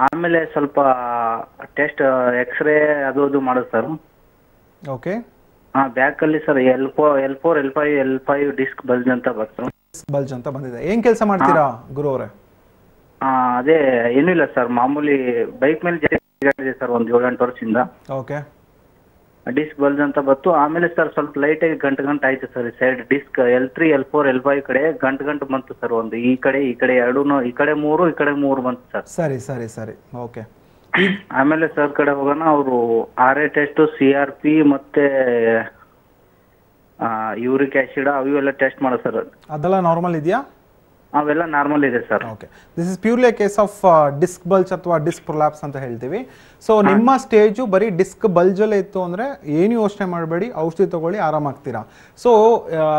ಆಮೇಲೆ ಸ್ವಲ್ಪ ಟೆಸ್ಟ್ ಎಕ್ಸ್ರೇ ಅದು ಮಾಡೋದು ಸರ್. ಓಕೆ. ಬ್ಯಾಕ್ ಅಲ್ಲಿ sir L4 L5 disc bulge ಅಂತ ಬಂದಿದೆ. ಏನ್ ಕೆಲಸ ಮಾಡ್ತೀರಾ ಗುರು ಅವರೇ? ಅದೇ ಏನೂ ಇಲ್ಲ ಸರ್, ಮಾಮೂಲಿ ಬೈಕ್ ಮೇಲೆ ಜಾಸ್ತಿ ಸರ್, ಒಂದು 7-8 ವರ್ಷದಿಂದ. ಓಕೆ. ಡಿಸ್ಕ್ ಬಲ್ಜ್ ಅಂತ ಬಂತು. ಆಮೇಲೆ ಸರ್ ಸ್ವಲ್ಪ ಲೈಟ್ ಆಗಿ ಗಂಟು ಆಯ್ತು sir, side disc L3 L4 L5 ಕಡೆ ಗಂಟು ಬಂತು ಸರ್. ಒಂದು ಈ ಕಡೆ ಎರಡೂ, ಈ ಕಡೆ 3 ಈ ಕಡೆ 3 ಬಂತು ಸರ್. ಸರಿ. ಓಕೆ. ಆಮೇಲೆ ಸರ್ ಕಡೆ ಹೋಗೋಣ, ಅವರು RA ಟೆಸ್ಟ್, CRP ಮತ್ತೆ ಯೂರಿಕ್ ಆಸಿಡ್ ಅವೆಲ್ಲ ಟೆಸ್ಟ್ ಮಾಡೋ ಸರ್. ಅದೆಲ್ಲ ನಾರ್ಮಲ್ ಇದೆಯಾ? ಅವೆಲ್ಲ ನಾರ್ಮಲ್ ಇದೆ sir. Okay. This is purely a case of disc bulge ಅಥವಾ ಡಿಸ್ಕ್ ಪ್ರೊಲ್ಯಾಪ್ಸ್ ಅಂತ ಹೇಳ್ತೀವಿ. ಸೊ ನಿಮ್ಮ ಸ್ಟೇಜು ಬರೀ ಡಿಸ್ಕ್ ಬಲ್ಜಲ್ಲೇ ಇತ್ತು ಅಂದರೆ ಏನು ಯೋಚನೆ ಮಾಡಬೇಡಿ, ಔಷಧಿ ತಗೊಳ್ಳಿ, ಆರಾಮಾಗ್ತೀರಾ. ಸೊ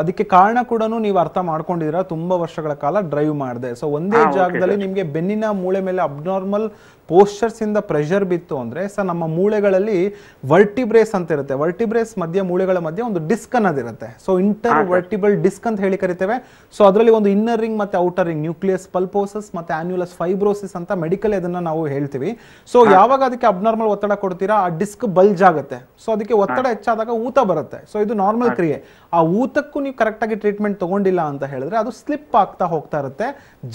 ಅದಕ್ಕೆ ಕಾರಣ ಕೂಡ ನೀವು ಅರ್ಥ ಮಾಡ್ಕೊಂಡಿದ್ದೀರಾ. ತುಂಬ ವರ್ಷಗಳ ಕಾಲ ಡ್ರೈವ್ ಮಾಡಿದೆ. ಸೊ ಒಂದೇ ಜಾಗದಲ್ಲಿ ನಿಮಗೆ ಬೆನ್ನಿನ ಮೂಳೆ ಮೇಲೆ ಅಬ್ನಾರ್ಮಲ್ ಪೋಸ್ಚರ್ಸ್ ಇಂದ ಪ್ರೆಷರ್ ಬಿತ್ತು ಅಂದರೆ ಸರ್ ನಮ್ಮ ಮೂಳೆಗಳಲ್ಲಿ ವರ್ಟಿಬ್ರೇಸ್ ಅಂತ ಇರುತ್ತೆ. ವರ್ಟಿಬ್ರೇಸ್ ಮೂಳೆಗಳ ಮಧ್ಯೆ ಒಂದು ಡಿಸ್ಕ್ ಅನ್ನೋದಿರುತ್ತೆ. ಸೊ ಇಂಟರ್ ವರ್ಟಿಬಲ್ ಡಿಸ್ಕ್ ಅಂತ ಹೇಳಿ ಕರಿತೇವೆ. ಸೊ ಅದರಲ್ಲಿ ಒಂದು ಇನ್ನರ್ ರಿಂಗ್ ಮತ್ತೆ ಔಟರ್ ರಿಂಗ್, ನ್ಯೂಕ್ಲಿಯಸ್ ಪಲ್ಪೋಸಸ್ ಮತ್ತೆ ಆನ್ಯುಲಸ್ ಫೈಬ್ರೋಸಿಸ್ ಅಂತ ಮೆಡಿಕಲ್ ಅದನ್ನ ನಾವು ಹೇಳ್ತೀವಿ. ಸೊ ಯಾವಾಗ ಅದಕ್ಕೆ ಅಬ್ನಾರ್ಮಲ್ ಒತ್ತಡ ಕೊಡ್ತೀರಾ ಆ ಡಿಸ್ಕ್ ಬಲ್ಜ್ ಆಗುತ್ತೆ. ಸೊ ಅದಕ್ಕೆ ಒತ್ತಡ ಹೆಚ್ಚಾದಾಗ ಊತ ಬರುತ್ತೆ. ಸೊ ಇದು ನಾರ್ಮಲ್ ಕ್ರಿಯೆ. ಆ ಊತಕ್ಕೂ ನೀವು ಕರೆಕ್ಟ್ ಆಗಿ ಟ್ರೀಟ್ಮೆಂಟ್ ತಗೊಂಡಿಲ್ಲ ಅಂತ ಹೇಳಿದ್ರೆ ಅದು ಸ್ಲಿಪ್ ಆಗ್ತಾ ಹೋಗ್ತಾ ಇರುತ್ತೆ,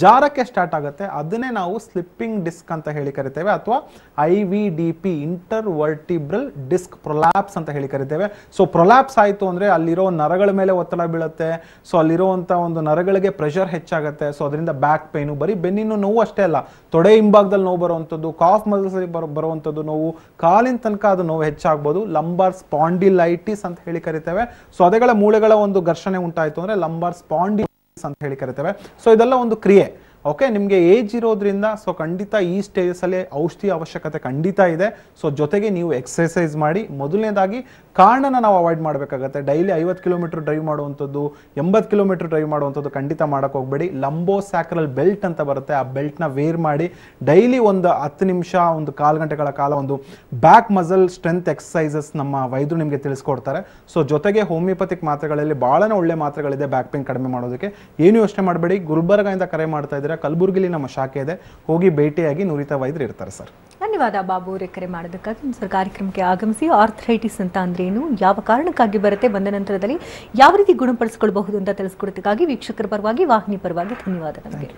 ಜಾರಕ್ಕೆ ಸ್ಟಾರ್ಟ್ ಆಗುತ್ತೆ. ಅದನ್ನೇ ನಾವು ಸ್ಲಿಪ್ಪಿಂಗ್ ಡಿಸ್ಕ್ ಅಂತ ಹೇಳಿ ಕರಿತೇವೆ ಅಥವಾ IVDP, intervertebral disc prolapse ಅಂತ ಹೇಳಿ ಕರಿತೇವೆ. ಸೊ ಪ್ರೊಲ್ಯಾಪ್ಸ್ ಆಯಿತು ಅಂದರೆ ಅಲ್ಲಿರೋ ನರಗಳ ಮೇಲೆ ಒತ್ತಡ ಬೀಳುತ್ತೆ. ಸೊ ಅಲ್ಲಿರುವಂಥ ಒಂದು ನರಗಳಿಗೆ ಪ್ರೆಷರ್ ಹೆಚ್ಚಾಗುತ್ತೆ. ಸೊ ಅದರಿಂದ ಬ್ಯಾಕ್ ಪೇನು, ಬರೀ ಬೆನ್ನಿನ ನೋವು ಅಷ್ಟೇ ಅಲ್ಲ, ತೊಡೆ ಹಿಂಭಾಗದಲ್ಲಿ ನೋವು ಬರುವಂಥದ್ದು, ಕಾಫ್ ಮಸಲ್ಸ್ ಬರುವಂಥದ್ದು ನೋವು, ಕಾಲಿನ ತನಕ ಅದು ನೋವು ಹೆಚ್ಚಾಗ್ಬೋದು. ಲಂಬಾರ್ ಸ್ಪಾಂಡಿಲೈಟಿಸ್ ಅಂತ ಹೇಳಿ ಕರಿತೇವೆ. ಸೊ ಅದೆಗಳ ಮೂಳೆಗಳ ಒಂದು ಘರ್ಷಣೆ ಉಂಟಾಯಿತು ಅಂದರೆ ಲಂಬಾರ್ ಸ್ಪಾಂಡಿಲೈಟಿಸ್ ಅಂತ ಹೇಳಿ ಕರಿತೇವೆ. ಸೊ ಇದೆಲ್ಲ ಒಂದು ಕ್ರಿಯೆ. ಓಕೆ, ನಿಮಗೆ ಏಜ್ ಇರೋದ್ರಿಂದ ಸೊ ಖಂಡಿತ ಈ ಸ್ಟೇಜಸಲ್ಲಿ ಔಷಧಿ ಅವಶ್ಯಕತೆ ಖಂಡಿತ ಇದೆ. ಸೊ ಜೊತೆಗೆ ನೀವು ಎಕ್ಸರ್ಸೈಸ್ ಮಾಡಿ. ಮೊದಲನೇದಾಗಿ ಕಾರಣನ ನಾವು ಅವಾಯ್ಡ್ ಮಾಡಬೇಕಾಗತ್ತೆ. ಡೈಲಿ 50 ಕಿಲೋಮೀಟರ್ ಡ್ರೈವ್ ಮಾಡುವಂಥದ್ದು, 80 ಕಿಲೋಮೀಟರ್ ಡ್ರೈವ್ ಮಾಡುವಂಥದ್ದು ಖಂಡಿತ ಮಾಡೋಕ್ಕೆ ಹೋಗಬೇಡಿ. ಲಂಬೋಸ್ಯಾಕ್ರಲ್ ಬೆಲ್ಟ್ ಅಂತ ಬರುತ್ತೆ, ಆ ಬೆಲ್ಟ್ನ ವೇರ್ ಮಾಡಿ ಡೈಲಿ ಒಂದು 10 ನಿಮಿಷ, ಒಂದು 1/4 ಗಂಟೆಗಳ ಕಾಲ ಒಂದು ಬ್ಯಾಕ್ ಮಸಲ್ ಸ್ಟ್ರೆಂತ್ ಎಕ್ಸಸೈಸಸ್ ನಮ್ಮ ವೈದ್ಯರು ನಿಮಗೆ ತಿಳಿಸ್ಕೊಡ್ತಾರೆ. ಸೊ ಜೊತೆಗೆ ಹೋಮಿಯೋಪತಿಕ್ ಮಾತ್ರೆಗಳಲ್ಲಿ ಭಾಳನೇ ಒಳ್ಳೆ ಮಾತ್ರೆಗಳಿದೆ ಬ್ಯಾಕ್ ಪೇನ್ ಕಡಿಮೆ ಮಾಡೋದಕ್ಕೆ. ಏನು ಯೋಚನೆ ಮಾಡಬೇಡಿ. ಗುಲ್ಬರ್ಗದಿಂದ ಕರೆ ಮಾಡ್ತಾ ಇದ್ದೀರಾ, ಕಲಬುರಗಿಲಿ ನಮ್ಮ ಶಾಖೆ ಇದೆ, ಹೋಗಿ ಭೇಟಿಯಾಗಿ ನುರಿತ ವೈದ್ಯರು ಇರ್ತಾರೆ ಸರ್. ಧನ್ಯವಾದ ಬಾಬು ಅವರೇ ಕರೆ ಮಾಡೋದಕ್ಕಾಗಿ. ಸರ್, ಕಾರ್ಯಕ್ರಮಕ್ಕೆ ಆಗಮಿಸಿ ಆರ್ಥರೈಟಿಸ್ ಅಂತ ಅಂದ್ರೇನು, ಯಾವ ಕಾರಣಕ್ಕಾಗಿ ಬರುತ್ತೆ, ಬಂದ ನಂತರದಲ್ಲಿ ಯಾವ ರೀತಿ ಗುಣಪಡಿಸಿಕೊಳ್ಳಬಹುದು ಅಂತ ತಿಳಿಸ್ಕೊಡೋದಕ್ಕಾಗಿ ವೀಕ್ಷಕರ ಪರವಾಗಿ, ವಾಹಿನಿ ಪರವಾಗಿ ಧನ್ಯವಾದ ನಮಗೆ.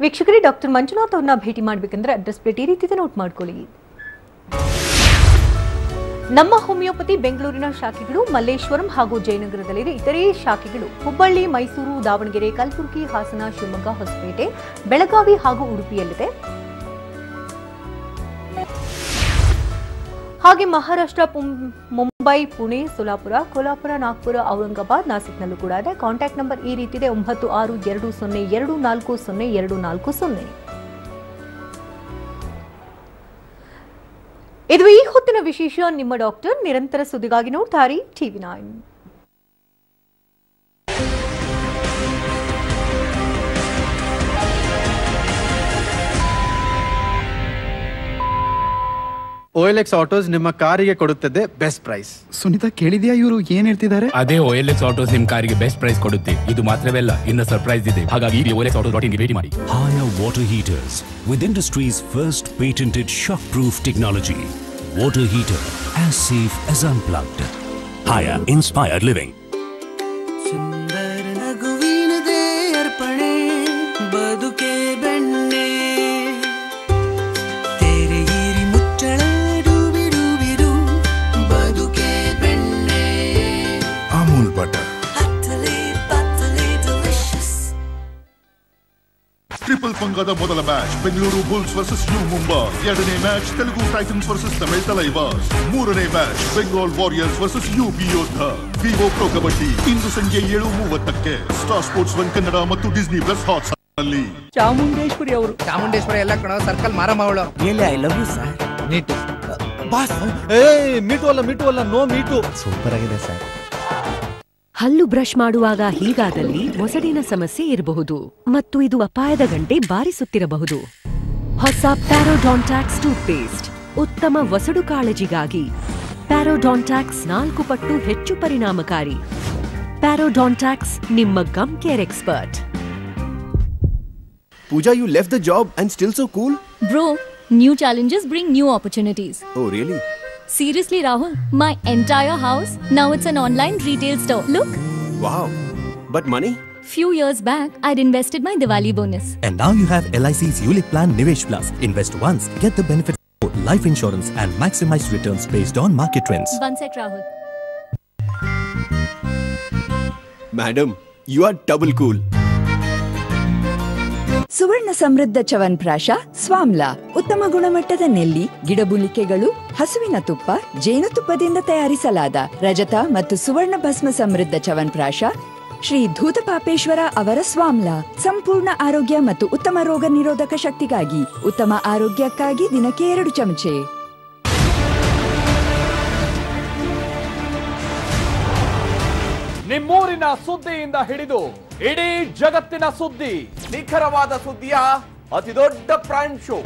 ವೀಕ್ಷಕರೇ, ಡಾಕ್ಟರ್ ಮಂಜುನಾಥ್ ಅವ್ರನ್ನ ಭೇಟಿ ಮಾಡಬೇಕಂದ್ರೆ ಅಡ್ರೆಸ್ ಪ್ಲೇಟ್ ಈ ರೀತಿ ನೋಟ್ ಮಾಡ್ಕೊಳ್ಳಿ. ನಮ್ಮ ಹೋಮಿಯೋಪತಿ ಬೆಂಗಳೂರಿನ ಶಾಖೆಗಳು ಮಲ್ಲೇಶ್ವರಂ ಹಾಗೂ ಜಯನಗರದಲ್ಲಿದೆ. ಇತರೆ ಶಾಖೆಗಳು ಹುಬ್ಬಳ್ಳಿ, ಮೈಸೂರು, ದಾವಣಗೆರೆ, ಕಲಬುರಗಿ, ಹಾಸನ, ಶಿವಮೊಗ್ಗ, ಹೊಸಪೇಟೆ, ಬೆಳಗಾವಿ ಹಾಗೂ ಉಡುಪಿಯಲ್ಲಿದೆ. ಹಾಗೆ ಮಹಾರಾಷ್ಟ್ರ, ಮುಂಬೈ, ಪುಣೆ, ಸೋಲಾಪುರ, ಕೋಲ್ಹಾಪುರ, ನಾಗ್ಪುರ, ಔರಂಗಾಬಾದ್, ನಾಸಿಕ್ನಲ್ಲೂ ಕೂಡ ಇದೆ. ಕಾಂಟ್ಯಾಕ್ಟ್ ನಂಬರ್ ಈ ರೀತಿ ಇದೆ: 9620240240. ಇದು ಈ ಹೊತ್ತಿನ ವಿಶೇಷ. ನಿಮ್ಮ ಡಾಕ್ಟರ್ ನಿರಂತರ ಸುದ್ದಿಗಾಗಿ ನೋಡ್ತಾರೆ TV9. OLX ಆಟೋಸ್ ನಿಮ್ಮ ಕಾರಿಗೆ ಕೊಡುತ್ತದೆ ಬೆಸ್ಟ್ ಪ್ರೈಸ್. ಸುನಿತಾ, ಕೇಳಿದ್ಯಾ ಇವರು ಏನ್ ಹೇಳ್ತಿದ್ದಾರೆ? ಅದೇ OLX ಆಟೋಸ್ ನಿಮ್ ಕಾರಿಗೆ ಬೆಸ್ಟ್ ಪ್ರೈಸ್ ಕೊಡುತ್ತೆ. ಇದು ಮಾತ್ರವಲ್ಲ, ಇನ್ನು ಸರ್ಪ್ರೈಸ್ ಇದೆ. ಹಾಗಾಗಿ OLX Autos.in ಗೆ ಭೇಟಿ ಮಾಡಿ. Haya water heaters with industry's first patented shockproof technology. Water heater as safe as unplugged. Haya inspired living. ಸುಂದರ ನಗುವಿನದೇ ಅರ್ಪಣೆ ಬದುಕೆ ಬೆಣ್ಣೆ ತೆರೆಯಿರಿ ಮುಚ್ಚಳ ಡೂಬಿಡು ಬದುಕೆ ಬೆಣ್ಣೆ ಅಮೂಲ್ ಬಟರ್ ಟ್ರಿಪಲ್ ಪಂಗದ ಮೊದಲ match Bengaluru bulls versus new Mumbai. ಎರಡನೇ match Telugu titans versus Tamil Thalaivas. ಮೂರನೇ match Bengal warriors versus UP Yoddha. Vivo pro kabaddi ಇಂದು ಸಂಜೆ 7:30ಕ್ಕೆ ಸ್ಟಾರ್ ಸ್ಪೋರ್ಟ್ಸ್ 1 ಕನ್ನಡ ಮತ್ತು ಡಿಸ್ನಿ ಪ್ಲಸ್ ಹಾಟ್ಸ್ಟಾರ್ ನಲ್ಲಿ. ಚಾಮುಂಡೇಶ್ವರಿ ಅವರು. ಚಾಮುಂಡೇಶ್ವರಿ ಎಲ್ಲ ಕಣ ಸರ್ಕಲ್ ಮಾರಮ್ಮವಳು. Really I love you sir. ನೀಟು ಬಾಸ್, ಮೀಟು ಅಲ್ಲ, ನೋ ಮೀಟು. ಸೂಪರ್ ಆಗಿದೆ ಸರ್. ಹಲ್ಲು ಬ್ರಷ್ ಮಾಡುವಾಗ ಹೀಗಾದಲ್ಲಿ ಮೊಸಡಿನ ಸಮಸ್ಯೆ ಇರಬಹುದು ಮತ್ತು ಇದು ಅಪಾಯದ ಗಂಟೆ ಬಾರಿಸುತ್ತಿರಬಹುದು. ಹೊಸ ಪ್ಯಾರೋಡಾಂಟಾಕ್ಸ್ ಟೂತ್ಪೇಸ್ಟ್ ಉತ್ತಮ ವಸಡು ಕಾಳಜಿಗಾಗಿ. ಪ್ಯಾರೋಡಾಂಟಾಕ್ಸ್ 4 ಪಟ್ಟು ಹೆಚ್ಚು ಪರಿಣಾಮಕಾರಿ. ಪ್ಯಾರೋಡಾಂಟಾಕ್ಸ್ ನಿಮ್ಮ gum care expert. Pooja, you left the job and still so cool? Bro, new challenges bring new opportunities. Oh, really? Seriously, Rahul, my entire house, now it's an online retail store. Look. Wow. But money? Few years back, I'd invested my Diwali bonus. And now you have LIC's ULIP plan Nivesh Plus. Invest once, get the benefits of life insurance and maximize returns based on market trends. One sec, Rahul. Madam, you are double cool. ಸುವರ್ಣ ಸಮೃದ್ಧ ಚ್ಯವನ್ಪ್ರಾಶ ಸ್ವಾಮ್ಲಾ ಉತ್ತಮ ಗುಣಮಟ್ಟದ ನೆಲ್ಲಿ, ಗಿಡಮೂಲಿಕೆಗಳು, ಹಸುವಿನ ತುಪ್ಪ, ಜೇನುತುಪ್ಪದಿಂದ ತಯಾರಿಸಲಾದ ರಜತ ಮತ್ತು ಸುವರ್ಣ ಭಸ್ಮ ಸಮೃದ್ಧ ಚ್ಯವನ್ಪ್ರಾಶ ಶ್ರೀ ಧೂತಪಾಪೇಶ್ವರ ಅವರ ಸ್ವಾಮ್ಲಾ. ಸಂಪೂರ್ಣ ಆರೋಗ್ಯ ಮತ್ತು ಉತ್ತಮ ರೋಗ ನಿರೋಧಕ ಶಕ್ತಿಗಾಗಿ, ಉತ್ತಮ ಆರೋಗ್ಯಕ್ಕಾಗಿ ದಿನಕ್ಕೆ 2 ಚಮಚೆ. ನಿಮ್ಮೂರಿನ ಸುದ್ದಿಯಿಂದ ಹಿಡಿದು ಇಡೀ ಜಗತ್ತಿನ ಸುದ್ದಿ, ನಿಖರವಾದ ಸುದ್ದಿಯ ಅತಿದೊಡ್ಡ ಪ್ರೈಮ್ ಶೋ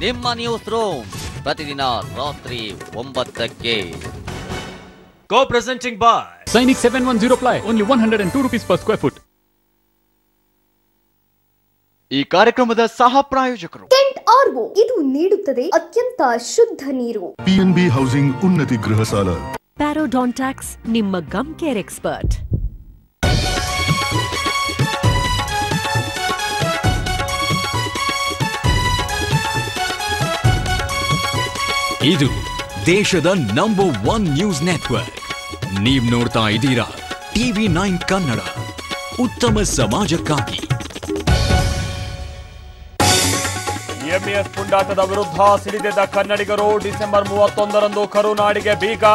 ನಿಮ್ಮ ನ್ಯೂಸ್ ರೂಮ್ ಪ್ರತಿದಿನ ರಾತ್ರಿ 9ಕ್ಕೆ. Co-presenting by Sainik 710 Ply, only 102 rupees per square foot. ಈ ಕಾರ್ಯಕ್ರಮದ ಸಹ ಪ್ರಾಯೋಜಕರು ಕೆಂಟ್ ಆರ್ವೋ, ಇದು ನೀಡುತ್ತದೆ ಅತ್ಯಂತ ಶುದ್ಧ ನೀರು. PNB ಹೌಸಿಂಗ್ ಉನ್ನತಿ ಗೃಹ ಸಾಲ. ಪ್ಯಾರೋಡಾಂಟಾಕ್ಸ್ ನಿಮ್ಮ ಗಮ್ ಕೇರ್ ಎಕ್ಸ್ಪರ್ಟ್. ಇದು ದೇಶದ ನಂಬರ್ 1 ನ್ಯೂಸ್ ನೆಟ್ವರ್ಕ್. ನೀವ್ ನೋಡ್ತಾ ಇದ್ದೀರಾ TV9 ಕನ್ನಡ, ಉತ್ತಮ ಸಮಾಜಕ್ಕಾಗಿ. ಎಂಇಎಸ್ ಪುಂಡಾಟದ ವಿರುದ್ಧ ಸಿಡಿದೆದ್ದ ಕನ್ನಡಿಗರು. ಡಿಸೆಂಬರ್ 31ರಂದು ಕರುನಾಡಿಗೆ ಬೀಗ.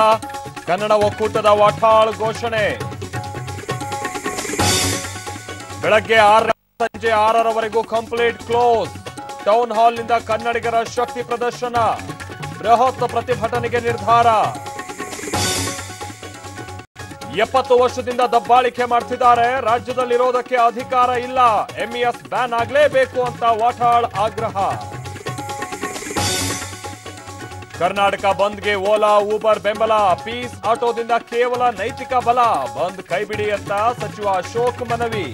ಕನ್ನಡ ಒಕ್ಕೂಟದ ವಾಟಾಳ್ ಘೋಷಣೆ. ಬೆಳಗ್ಗೆ 6 ಸಂಜೆ 6ರವರೆಗೂ ಕಂಪ್ಲೀಟ್ ಕ್ಲೋಸ್. ಟೌನ್ ಹಾಲ್ನಿಂದ ಕನ್ನಡಿಗರ ಶಕ್ತಿ ಪ್ರದರ್ಶನ, ಬೃಹತ್ ಪ್ರತಿಭಟನೆಗೆ ನಿರ್ಧಾರ. 70 ವರ್ಷದಿಂದ ದಬ್ಬಾಳಿಕೆ ಮಾಡ್ತಿದ್ದಾರೆ, ರಾಜ್ಯದಲ್ಲಿರೋದಕ್ಕೆ ಅಧಿಕಾರ ಇಲ್ಲ, ಎಂಇಎಸ್ ಬ್ಯಾನ್ ಆಗಲೇಬೇಕು ಅಂತ ವಾಟಾಳ್ ಆಗ್ರಹ. ಕರ್ನಾಟಕ ಬಂದ್ಗೆ ಓಲಾ ಊಬರ್ ಬೆಂಬಲ, ಪೀಸ್ ಆಟೋದಿಂದ ಕೇವಲ ನೈತಿಕ ಬಲ, ಬಂದ್ ಕೈಬಿಡಿ ಅಂತ ಸಚಿವ ಅಶೋಕ್ ಮನವಿ.